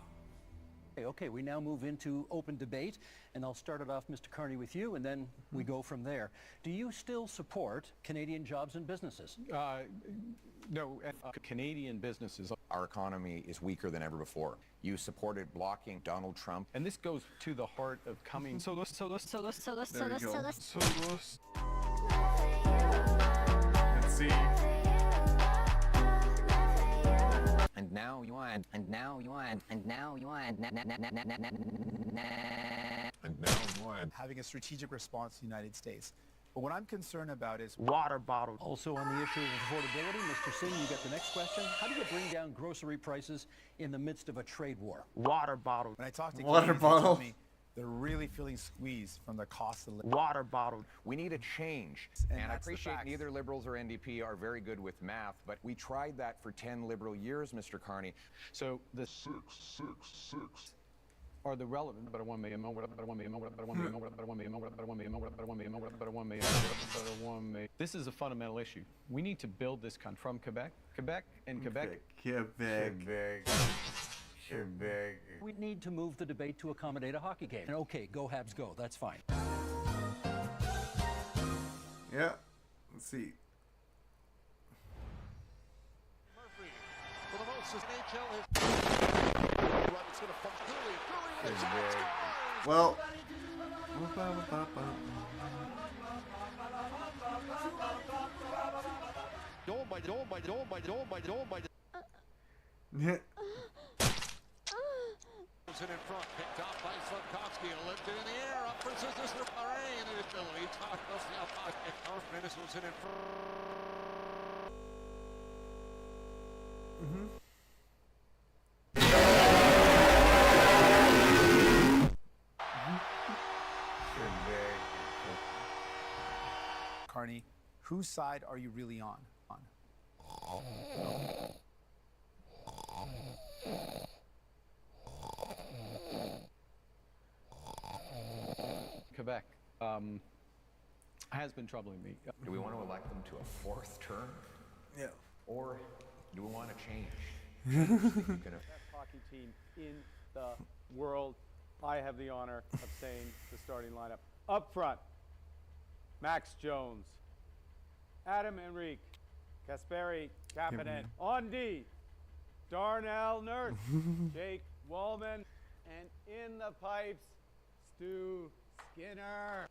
Okay, we now move into open debate, and I'll start it off, Mr. Carney, with you, and then we go from there. Do you still support Canadian jobs and businesses? No, Canadian businesses. Our economy is weaker than ever before. You supported blocking Donald Trump. And this goes to the heart of coming. There we go. Let's see. And now you want, and now you want, and now you want, and now you want. Having a strategic response to the United States. But what I'm concerned about is water bottles. Also on the issue of affordability, Mr. Singh, you get the next question. How do you bring down grocery prices in the midst of a trade war? Water bottle. When I talk to Water Canadians, they tell bottle. me they're really feeling squeezed from the cost of living. Water bottle. We need a change. And And I that's the appreciate facts. neither Liberals or NDP are very good with math, but we tried that for 10 Liberal years, Mr. Carney. So the are the relevant, but I want me a moment, but I want me a moment, but I want me a moment, but I want me a moment, but I want me a moment, but I want me a moment, but I want me a moment, but I want me. This is a fundamental issue. We need to build this country from Quebec, and Quebec. Quebec. We need to move the debate to accommodate a hockey game. And okay, go Habs go, that's fine. Yeah. Let's see. For the most, NHL is run. It's going to punch Cooley with a shot. Scores! Well. Yeah. In front, picked off by Slavkovsky, lifted in the air, up for Sister Murray, and the ability to talk about the Minnesota's in front. Carney, whose side are you really on? Quebec has been troubling me. Do we want to elect them to a fourth term? Yeah. Or do we want to change? Best hockey team in the world. I have the honor of saying the starting lineup. Up front, Max Jones, Adam Enrique, Kasperi Kapanen. On D, Darnell Nurse, Jake Wallman, and in the pipes, Stu Skinner.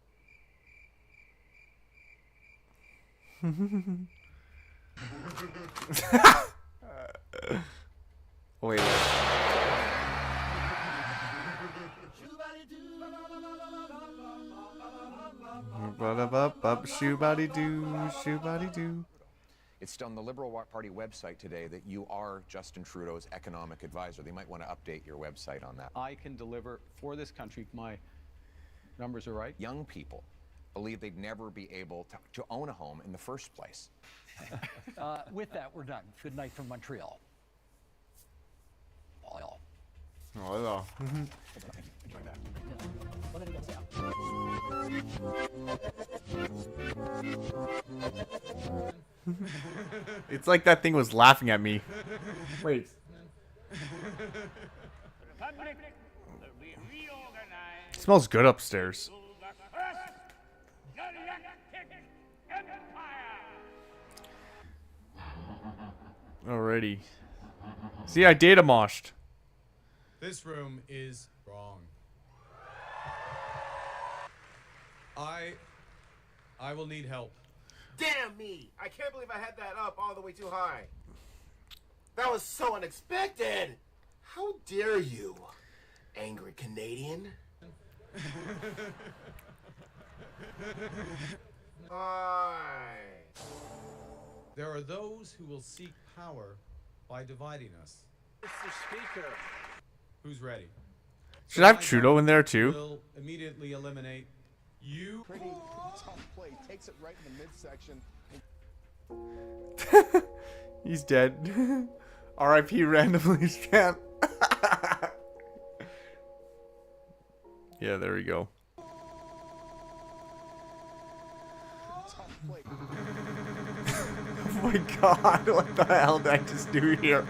Wait. Shoe-body-doo. It's on the Liberal Party website today that you are Justin Trudeau's economic advisor. They might want to update your website on that. I can deliver for this country. My numbers are right. Young people believe they'd never be able to own a home in the first place. With that, we're done. Good night from Montreal. Oh, yeah. Enjoy that. It's like that thing was laughing at me. Wait. It smells good upstairs. Alrighty. See, I data moshed. This room is wrong. I will need help. Damn me! I can't believe I had that up all the way too high. That was so unexpected! How dare you, angry Canadian? high. There are those who will seek power by dividing us. Mr. Speaker. Who's ready? Should I have Trudeau in there too? Will immediately eliminate you. Pretty tough play. Takes it right in the midsection. He's dead. R.I.P. randomly scam. Yeah, there we go. Oh my god, what the hell did I just do here?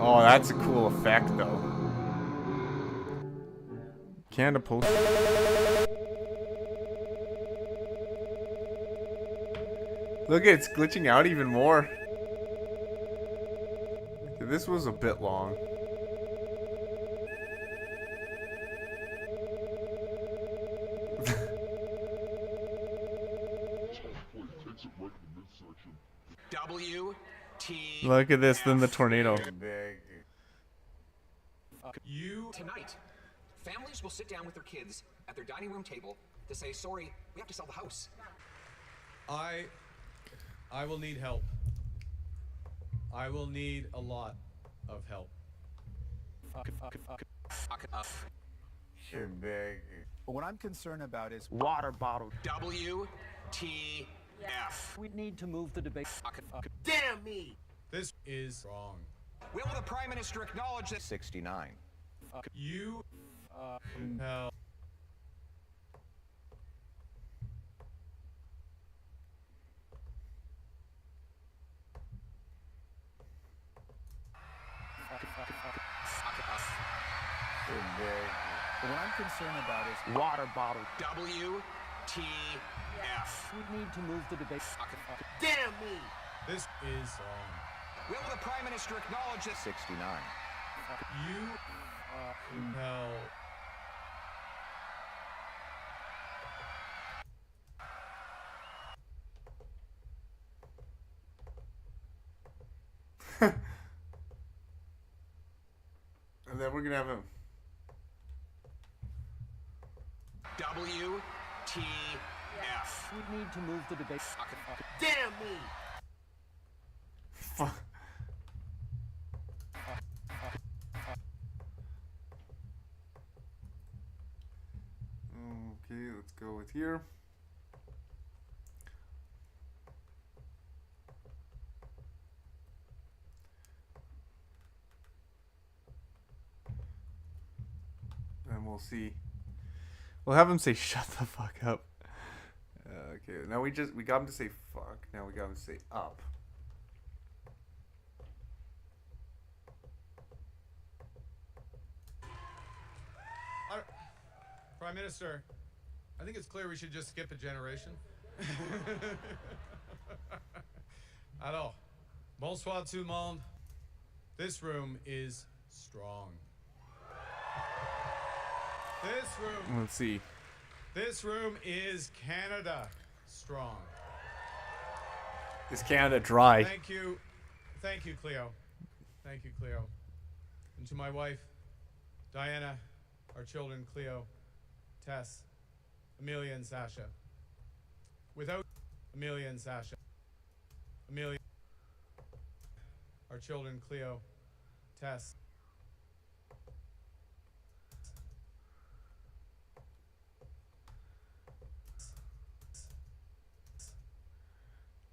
Oh, that's a cool effect, though. Canada Post. Look, it's glitching out even more. Okay, this was a bit long. Look at this, then the tornado. Tonight, families will sit down with their kids at their dining room table to say, sorry, we have to sell the house. I will need help. I will need a lot of help. Sure, big. But what I'm concerned about is water bottle. WTF. We need to move the debate. Damn me! This is wrong. Will the Prime Minister acknowledge that 69. You hell. But what I'm concerned about is water bottle. WTF. We need to move the debate. Damn me! This is wrong. Will the Prime Minister acknowledge that 69. You hell. And then we're gonna have him. WTF. We need to move the debate. Damn me! Fuck. Okay, let's go with here. And we'll see. We'll have him say shut the fuck up. Okay, now we got him to say fuck. Now we got him to say up. Prime Minister, I think it's clear we should just skip a generation. Alors, bonsoir tout le monde. This room is strong. This room. Let's see. This room is Canada strong. Is Canada dry? Thank you, Cleo. Thank you, Cleo. And to my wife, Diana, our children, Cleo, Tess, Amelia, and Sasha. Without Amelia and Sasha, Amelia, our children, Cleo, Tess.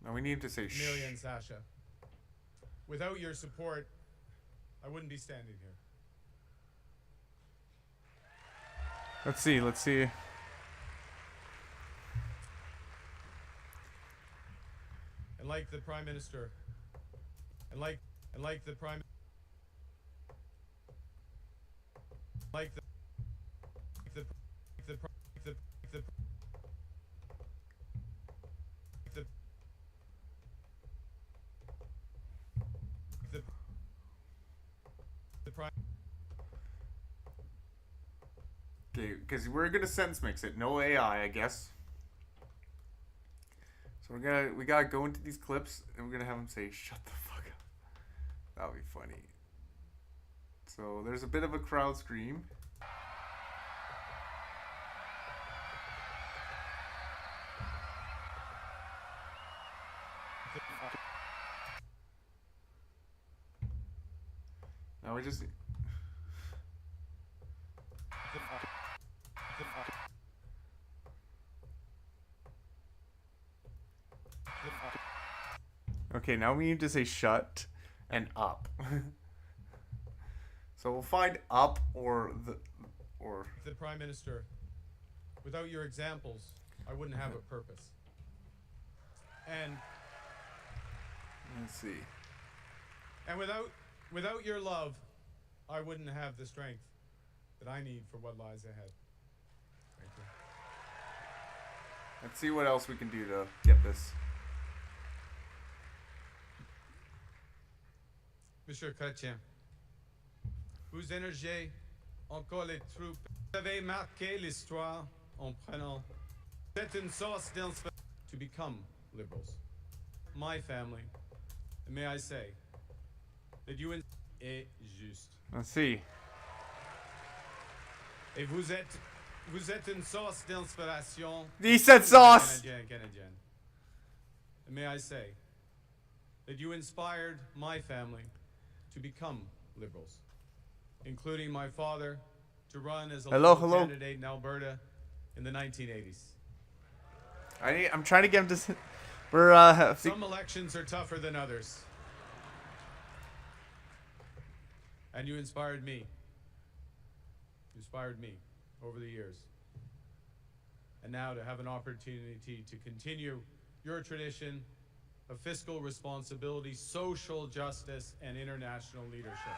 Now we need to say shh. Amelia and Sasha. Without your support, I wouldn't be standing here. Let's see, let's see. And like the Prime Minister, and like the Prime, like the because we're gonna sense mix it. No AI, I guess. So we gotta go into these clips and we're gonna have him say, "Shut the fuck up." That'll be funny. So there's a bit of a crowd scream. Now we just. Okay, now we need to say shut and up. So we'll find up or The Prime Minister, without your examples, I wouldn't have a purpose. And let's see. And without your love, I wouldn't have the strength that I need for what lies ahead. Thank you. Let's see what else we can do to get this. Monsieur Chrétien, vous énergez encore les troupes. Vous avez marqué l'histoire en prenant. C'est une source d'inspiration to become liberals. My family, and may I say, that you est juste. Let's see. Et vous êtes une source d'inspiration. He said sauce. Canadienne. And may I say that you inspired my family to become liberals, including my father to run as a Liberal candidate in Alberta in the 1980s. I'm trying to get him to. We're Some elections are tougher than others. And you inspired me. You inspired me over the years. And now to have an opportunity to continue your tradition of fiscal responsibility, social justice, and international leadership.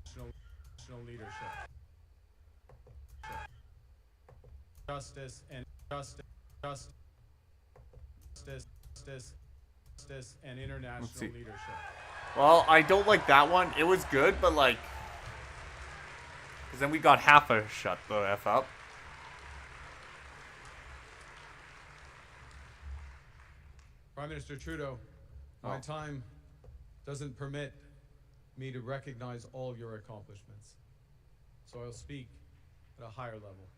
National leadership. Justice and justice and international leadership. Well, I don't like that one. It was good, but like, because then we got half a shut the F up. Prime Minister Trudeau, my time doesn't permit me to recognize all of your accomplishments, so I'll speak at a higher level.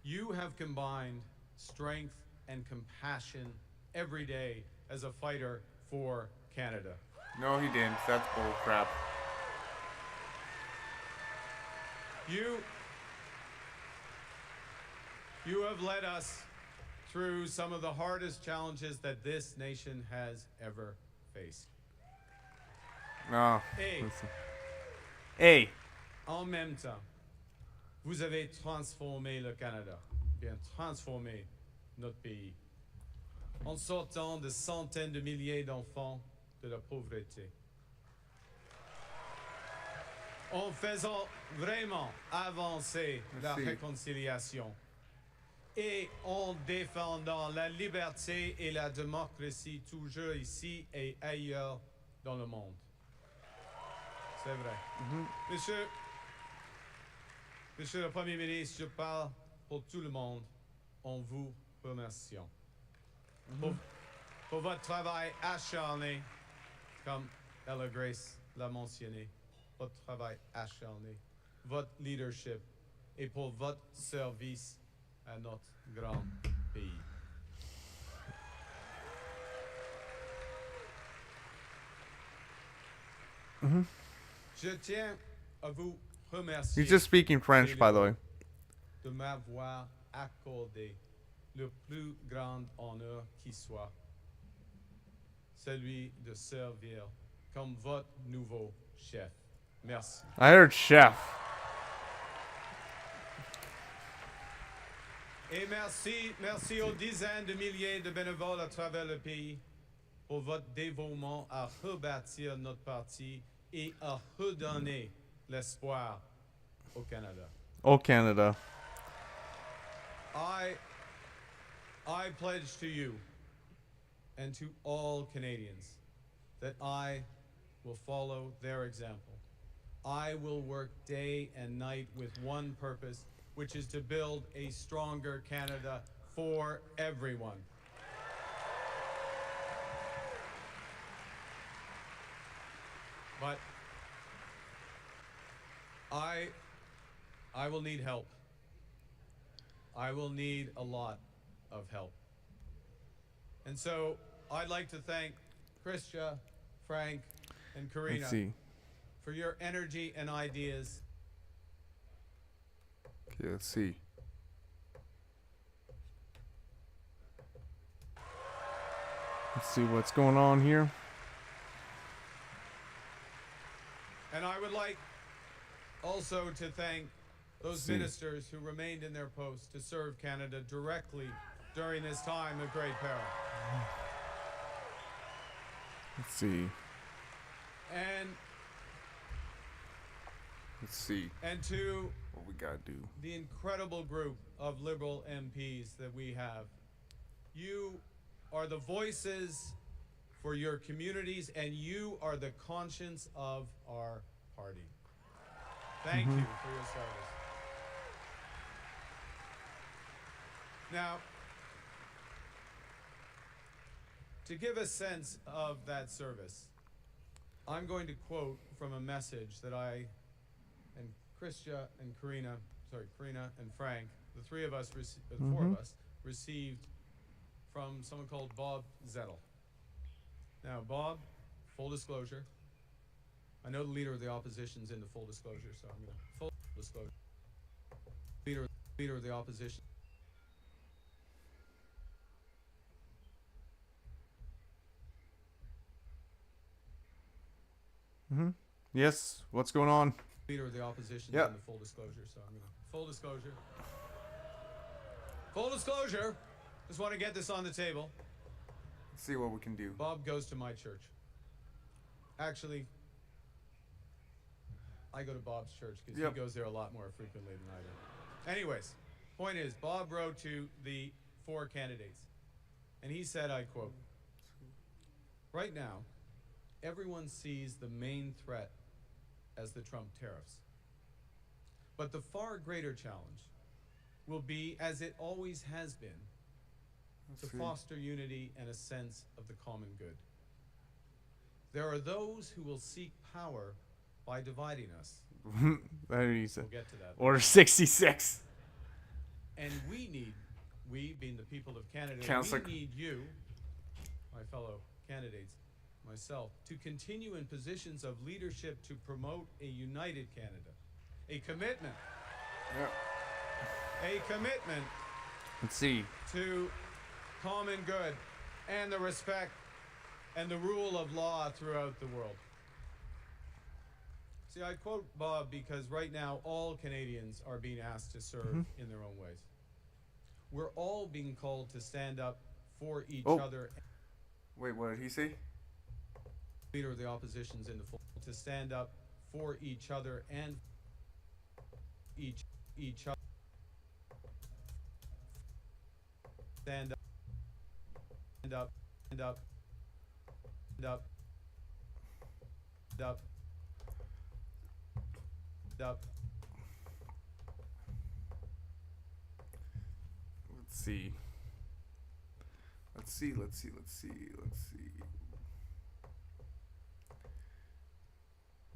You have combined strength and compassion every day as a fighter for Canada. No, he didn't. That's bull crap. You have led us through some of the hardest challenges that this nation has ever faced. No. En même temps, vous avez transformé le Canada, bien transformé notre pays, en sortant de centaines de milliers d'enfants de la pauvreté, en faisant vraiment avancer la réconciliation et en défendant la liberté et la démocratie toujours ici et ailleurs dans le monde. C'est vrai. Monsieur le Premier ministre, je parle pour tout le monde en vous remerciant pour votre travail acharné, comme Ella Grace l'a mentionné, votre travail acharné, votre leadership et pour votre service à notre grand pays. Je tiens à vous remercier. He's just speaking French, by the way. De m'avoir accordé le plus grand honneur qui soit, celui de servir comme votre nouveau chef. Merci. I heard chef. Et merci aux dizaines de milliers de bénévoles à travers le pays pour votre dévouement à rebâtir notre parti et à redonner l'espoir au Canada. Oh, Canada. I pledge to you and to all Canadians that I will follow their example. I will work day and night with one purpose, which is to build a stronger Canada for everyone. But I will need help. I will need a lot of help. And so I'd like to thank Christia, Frank, and Karina Let's see. for your energy and ideas. Okay, let's see. Let's see what's going on here. And I would like also to thank those ministers who remained in their posts to serve Canada directly during this time of great peril. Let's see. And Let's see. And to what we gotta do. The incredible group of Liberal MPs that we have. You are the voices for your communities, and you are the conscience of our party. Thank you for your service. Now, to give a sense of that service, I'm going to quote from a message that I and Christia and Karina and Frank, the three of us, the four of us, received from someone called Bob Zettel. Now, Bob, full disclosure, I know the leader of the opposition's into full disclosure, so I'm going to full disclosure. Leader of the opposition. Yes, what's going on? Leader of the opposition Yep. in the full disclosure, so I'm gonna full disclosure. Full disclosure. Just want to get this on the table. Let's see what we can do. Bob goes to my church. Actually, I go to Bob's church because he goes there a lot more frequently than I do. Anyways, point is, Bob wrote to the four candidates, and he said, I quote, "Right now, everyone sees the main threat as the Trump tariffs. But the far greater challenge will be, as it always has been, to foster unity and a sense of the common good. There are those who will seek power by dividing us." There you said. We'll get to that. Order 66. And we being the people of Canada, Councillor- we need you, my fellow candidates, myself, to continue in positions of leadership to promote a united Canada. A commitment. A commitment Let's see. to common good and the respect and the rule of law throughout the world. See, I quote Bob because right now all Canadians are being asked to serve in their own ways. We're all being called to stand up for each other. Wait, what did he say? Leader of the opposition's in the full to stand up for each other and each other. Stand up. Stand up. Stand up. Stand up. Stand up. Stand up. Let's see. Let's see. Let's see. Let's see. Let's see.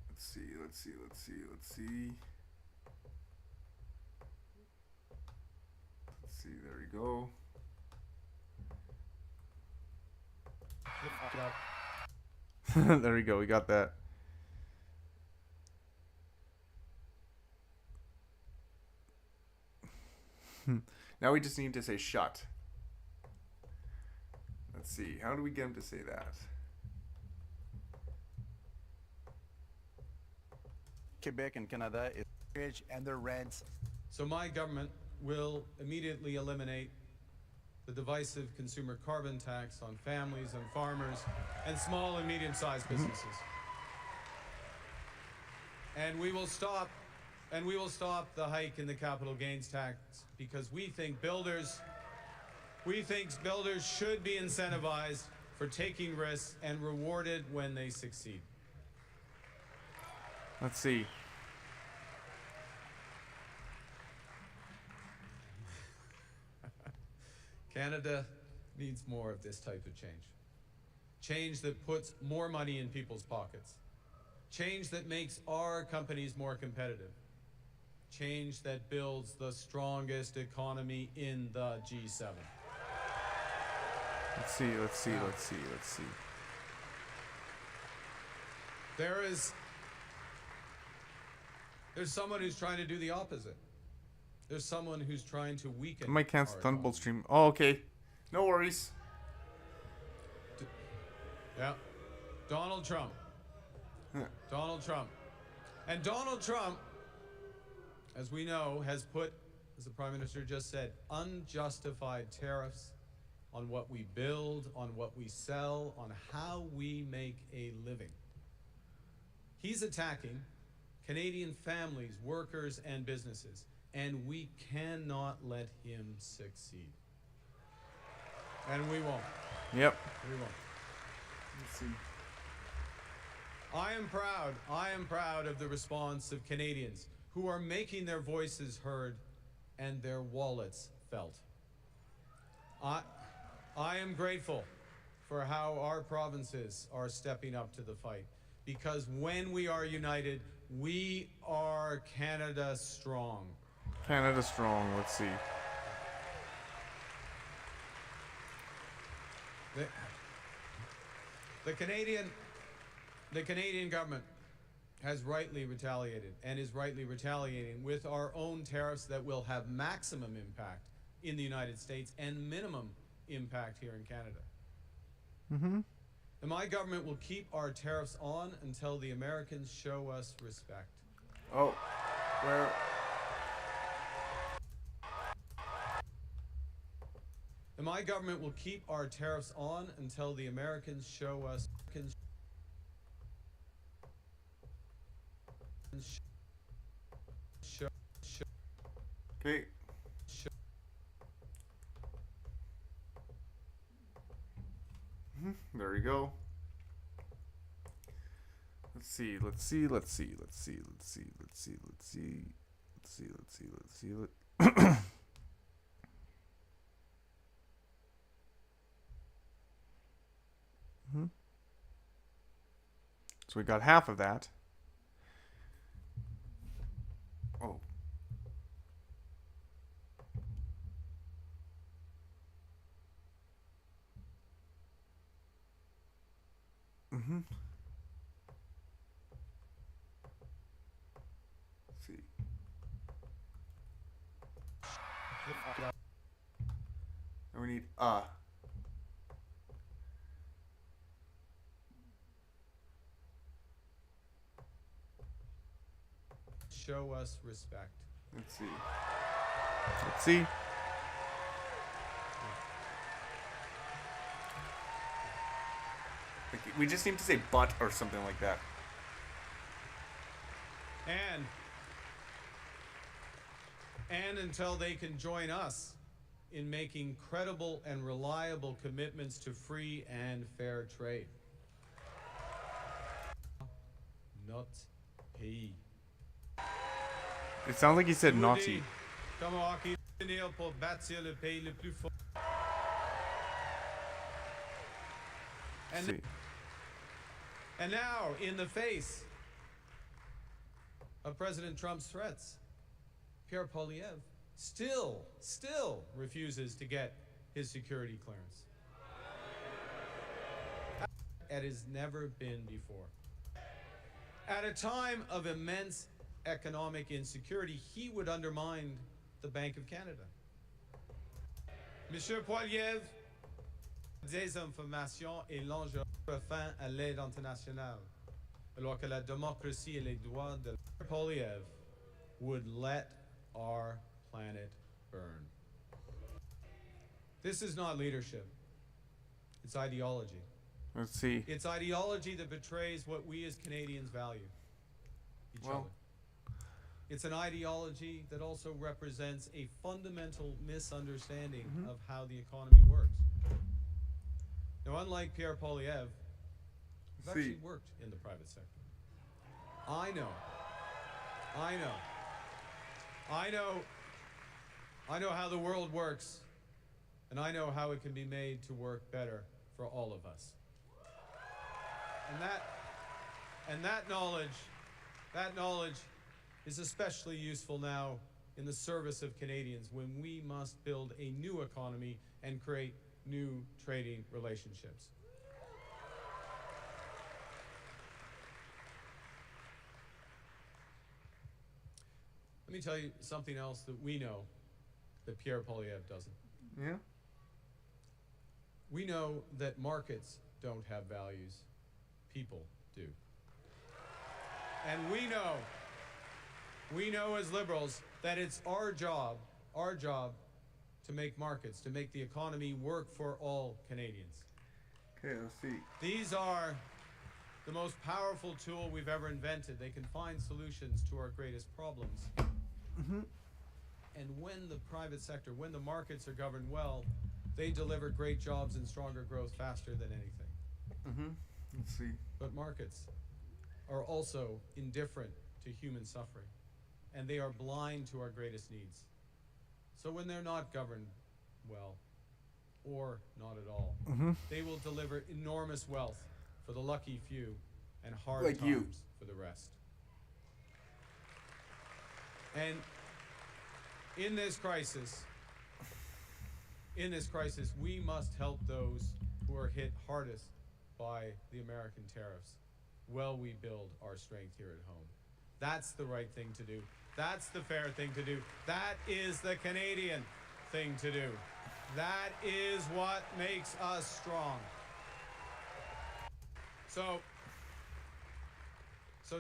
Let's see. Let's see. Let's see. Let's see. Let's see. There we go. There we go. We got that. Now we just need to say shut. Let's see. How do we get him to say that? Quebec and Canada is and their rents. So my government will immediately eliminate the divisive consumer carbon tax on families and farmers and small and medium-sized businesses. And we will stop the hike in the capital gains tax because we think builders should be incentivized for taking risks and rewarded when they succeed. Let's see. Canada needs more of this type of change. Change that puts more money in people's pockets. Change that makes our companies more competitive. Change that builds the strongest economy in the G7. Let's see. There's someone who's trying to do the opposite. There's someone who's trying to weaken. I might cancel our Thunderbolt stream. Oh, okay. No worries. Yeah. Donald Trump. Donald Trump. And Donald Trump, as we know, has put, as the Prime Minister just said, unjustified tariffs on what we build, on what we sell, on how we make a living. He's attacking Canadian families, workers, and businesses, and we cannot let him succeed. And we won't. Yep. We won't. Let's see. I am proud of the response of Canadians who are making their voices heard and their wallets felt. I am grateful for how our provinces are stepping up to the fight, because when we are united, we are Canada strong. Canada strong. Let's see. The Canadian government has rightly retaliated and is rightly retaliating with our own tariffs that will have maximum impact in the United States and minimum impact here in Canada. Mm-hmm. And my government will keep our tariffs on until the Americans show us respect. Oh, where? And my government will keep our tariffs on until the Americans show us. Okay. There you go. Let's see. So we got half of that. Oh. Mm-hmm. Let's see. And we need Show us respect. Let's see. Let's see. Like, we just need to say "but" or something like that. And until they can join us in making credible and reliable commitments to free and fair trade. Not pays. It sounds like he said naughty. And now, in the face of President Trump's threats, Pierre Poilievre still refuses to get his security clearance. It has never been before. At a time of immense economic insecurity, he would undermine the Bank of Canada. Monsieur Poilievre, désinformation et l'enjeu fin à l'aide internationale, alors que la démocratie et les droits de Poilievre would let our planet burn. This is not leadership. It's ideology. Let's see. It's ideology that betrays what we as Canadians value. Each other. It's an ideology that also represents a fundamental misunderstanding of how the economy works. Now, unlike Pierre Poilievre, who's actually worked in the private sector, I know how the world works. And I know how it can be made to work better for all of us. And that knowledge is especially useful now in the service of Canadians when we must build a new economy and create new trading relationships. Let me tell you something else that we know that Pierre Poilievre doesn't. Yeah. We know that markets don't have values, people do. And we know as liberals that it's our job to make markets, to make the economy work for all Canadians. Okay, let's see. These are the most powerful tool we've ever invented. They can find solutions to our greatest problems. And when the private sector, when the markets are governed well, they deliver great jobs and stronger growth faster than anything. Let's see. But markets are also indifferent to human suffering, and they are blind to our greatest needs. So when they're not governed well, or not at all, they will deliver enormous wealth for the lucky few and hard Like times you. for the rest. And in this crisis, we must help those who are hit hardest by the American tariffs while we build our strength here at home. That's the right thing to do. That's the fair thing to do. That is the Canadian thing to do. That is what makes us strong. So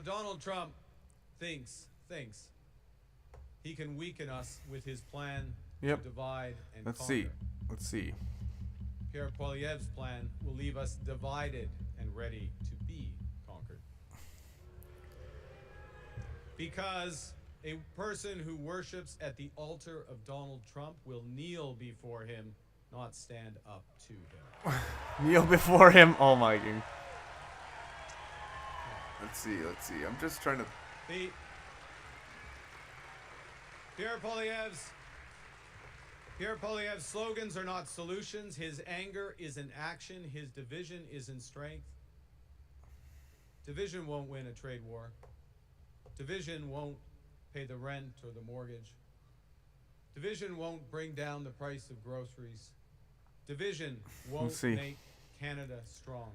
Donald Trump thinks he can weaken us with his plan to divide and conquer. Let's see. Pierre Poilievre's plan will leave us divided and ready to be conquered. Because a person who worships at the altar of Donald Trump will kneel before him, not stand up to him. Kneel before him. Oh my god. Let's see. I'm just trying to. Pierre Poilievre's slogans are not solutions. His anger is in action. His division is in strength. Division won't win a trade war. Division won't pay the rent or the mortgage. Division won't bring down the price of groceries. Division won't make Canada strong.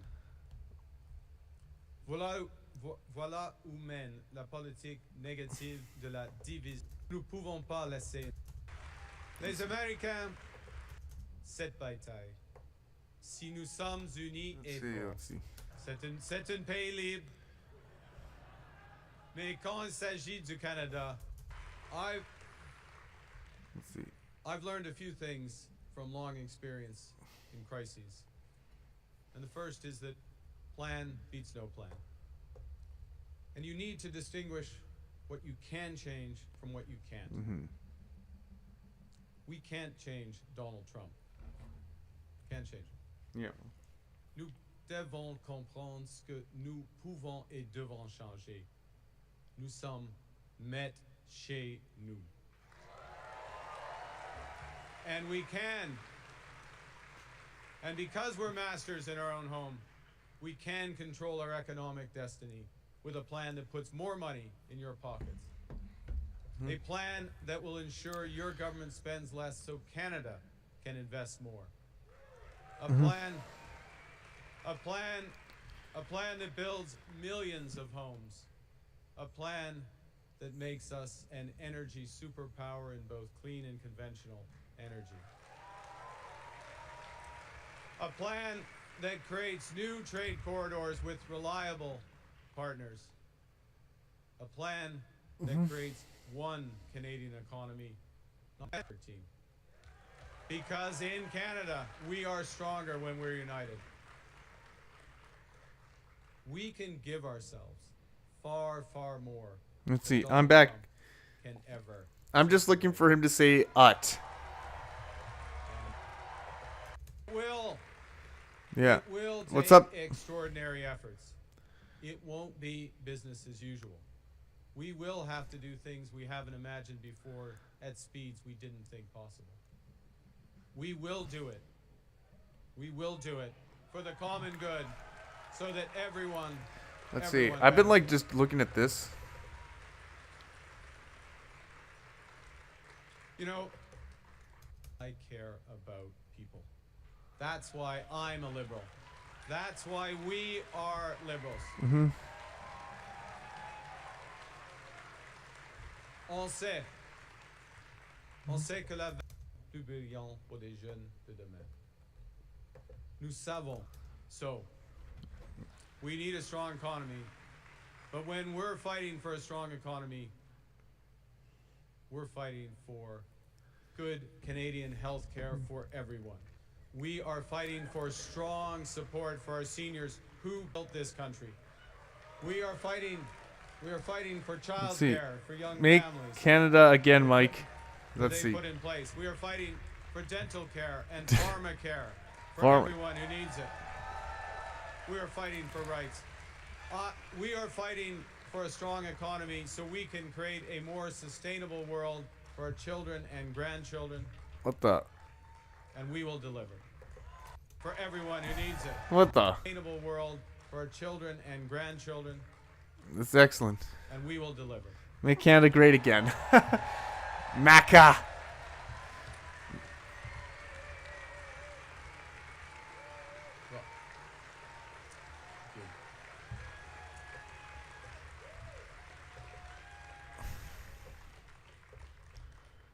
Voilà où mène la politique négative de la division. Nous ne pouvons pas laisser les Américains cette bataille. Si nous sommes unis et forts, c'est un pays libre. Mais quand il s'agit du Canada, I've learned a few things from long experience in crises. And the first is that plan beats no plan. And you need to distinguish what you can change from what you can't. We can't change Donald Trump. Can't change him. Yeah. Nous devons comprendre ce que nous pouvons et devons changer. Nous sommes maîtres chez nous. And we can. And because we're masters in our own home, we can control our economic destiny with a plan that puts more money in your pockets. A plan that will ensure your government spends less so Canada can invest more. A plan that builds millions of homes. A plan that makes us an energy superpower in both clean and conventional energy. A plan that creates new trade corridors with reliable partners. A plan that creates one Canadian economy, not a team. Because in Canada, we are stronger when we're united. We can give ourselves far, far more. Let's see. than I'm Donald back. Trump can ever. I'm just looking for him to say "ut." Yeah. It will take What's up? extraordinary efforts. It won't be business as usual. We will have to do things we haven't imagined before at speeds we didn't think possible. We will do it. We will do it for the common good, so that everyone. Let's see. I've been like benefits. just looking at this. You know, I care about people. That's why I'm a liberal. That's why we are liberals. Mm-hmm. On sait que la plus brillant pour les jeunes de demain. Nous savons. So, we need a strong economy. But when we're fighting for a strong economy, we're fighting for good Canadian health care for everyone. We are fighting for strong support for our seniors who built this country. We are fighting for Let's see. childcare for young Make families. Canada again, Mike. Let's They see. put in place. We are fighting for dental care and pharmacare for Pharma. everyone who needs it. We are fighting for rights. We are fighting for a strong economy so we can create a more sustainable world for our children and grandchildren, What the? and we will deliver. For everyone who needs it. What the? Sustainable world for our children and grandchildren, That's excellent. and we will deliver. Make Canada great again. Maca.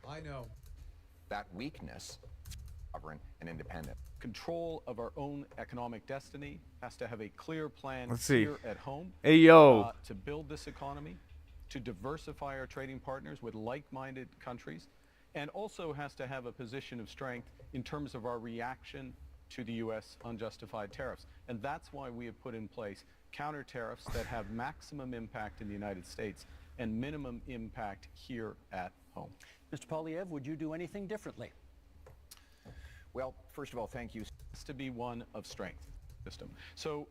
Well, I know. That weakness, sovereign and independent. Control of our own economic destiny has to have a clear plan Let's see. here at home. Hey, yo. To build this economy, to diversify our trading partners with like-minded countries, and also has to have a position of strength in terms of our reaction to the U.S. unjustified tariffs. And that's why we have put in place counter tariffs that have maximum impact in the United States and minimum impact here at home. Mr. Polyev, would you do anything differently? Well, first of all, thank you. Has to be one of strength system. So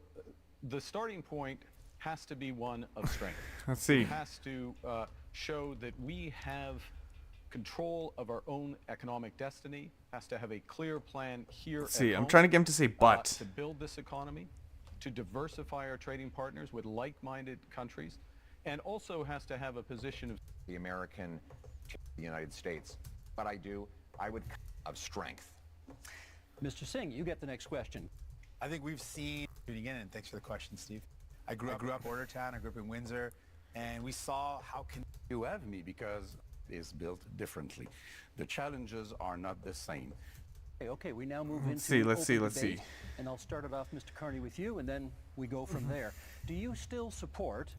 the starting point has to be one of strength. Let's see. It has to show that we have control of our own economic destiny, has to have a clear plan here Let's at see. I'm home, trying to get him to say but. to build this economy, to diversify our trading partners with like-minded countries, and also has to have a position of the American to the United States. But I would of strength. Mr. Singh, you get the next question. I think we've seen, again, and thanks for the question, Steve. I grew up Bordertown, I grew up in Windsor, and we saw how You have me because it's built differently. The challenges are not the same. Okay, we now move Let's into see, open let's see. debate, and I'll start it off, Mr. Carney, with you, and then we go from there. Do you still support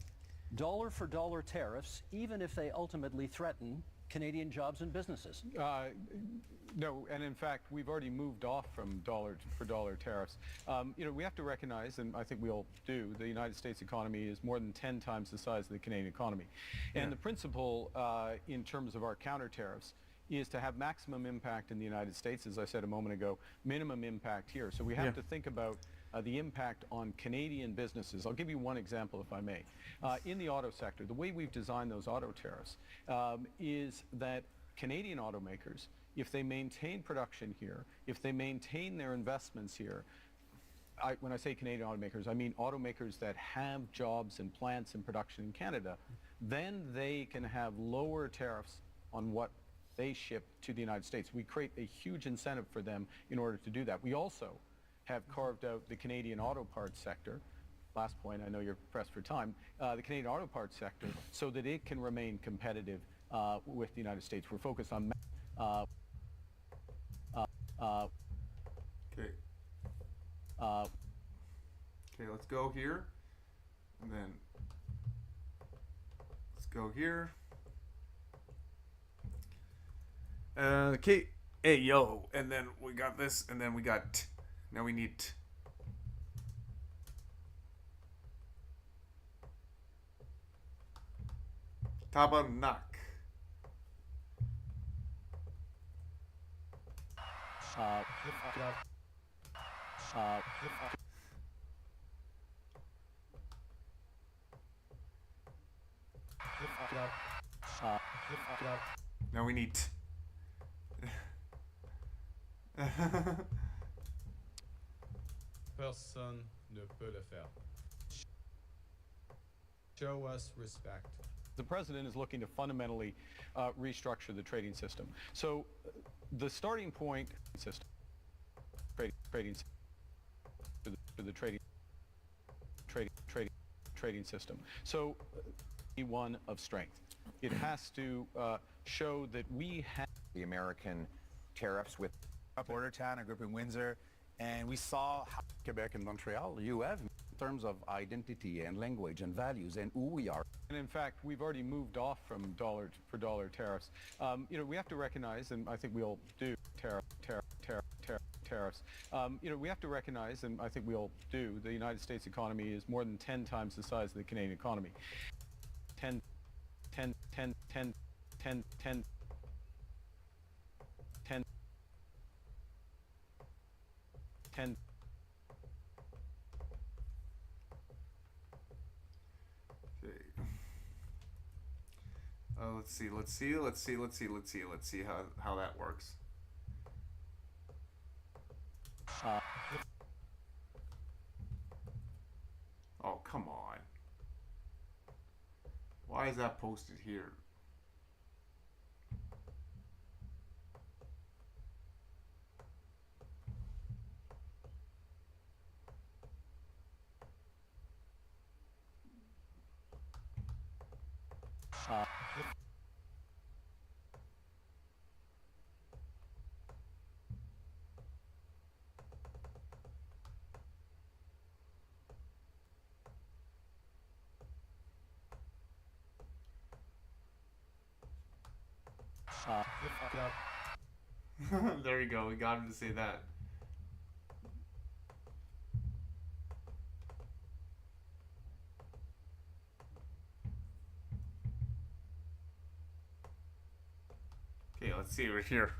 dollar-for-dollar tariffs, even if they ultimately threaten Canadian jobs and businesses? No, and in fact, we've already moved off from dollar-for-dollar tariffs. You know, we have to recognize, and I think we all do, the United States economy is more than 10 times the size of the Canadian economy. And the principle in terms of our counter tariffs is to have maximum impact in the United States, as I said a moment ago, minimum impact here. So we have to think about the impact on Canadian businesses. I'll give you one example, if I may. In the auto sector, the way we've designed those auto tariffs is that Canadian automakers, if they maintain production here, if they maintain their investments here, when I say Canadian automakers, I mean automakers that have jobs and plants and production in Canada, then they can have lower tariffs on what they ship to the United States. We create a huge incentive for them in order to do that. We also have carved out the Canadian auto parts sector. Last point, I know you're pressed for time, the Canadian auto parts sector, so that it can remain competitive with the United States. We're focused on Okay. Okay, let's go here. And then let's go here. Okay. Hey, yo. And then we got this. And then we got... Now we need... Tabarnak. Now we need... Personne ne peut le faire. Show us respect. The president is looking to fundamentally restructure the trading system. So the starting point system, trading for the trading system. So one of strength. It has to show that we have the American tariffs with Border Town, a group in Windsor, and we saw how Quebec and Montreal, you have in terms of identity and language and values and who we are. And in fact, we've already moved off from dollar for dollar tariffs. You know, we have to recognize, and I think we'll do tariffs. You know, we have to recognize, and I think we'll do, the United States economy is more than 10 times the size of the Canadian economy. 10. Let's see how that works. Oh, come on. Why is that posted here? There you go. We got him to say that. Okay, let's see right here.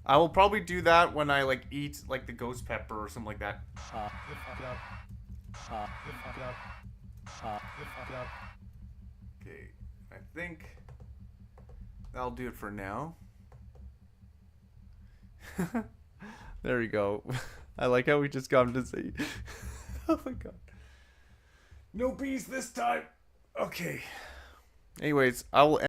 I will probably do that when I like eat like the ghost pepper or something like that. Okay, I think that'll do it for now. There we go. I like how we just got him to say, oh my god. No bees this time. Okay. Anyways, I will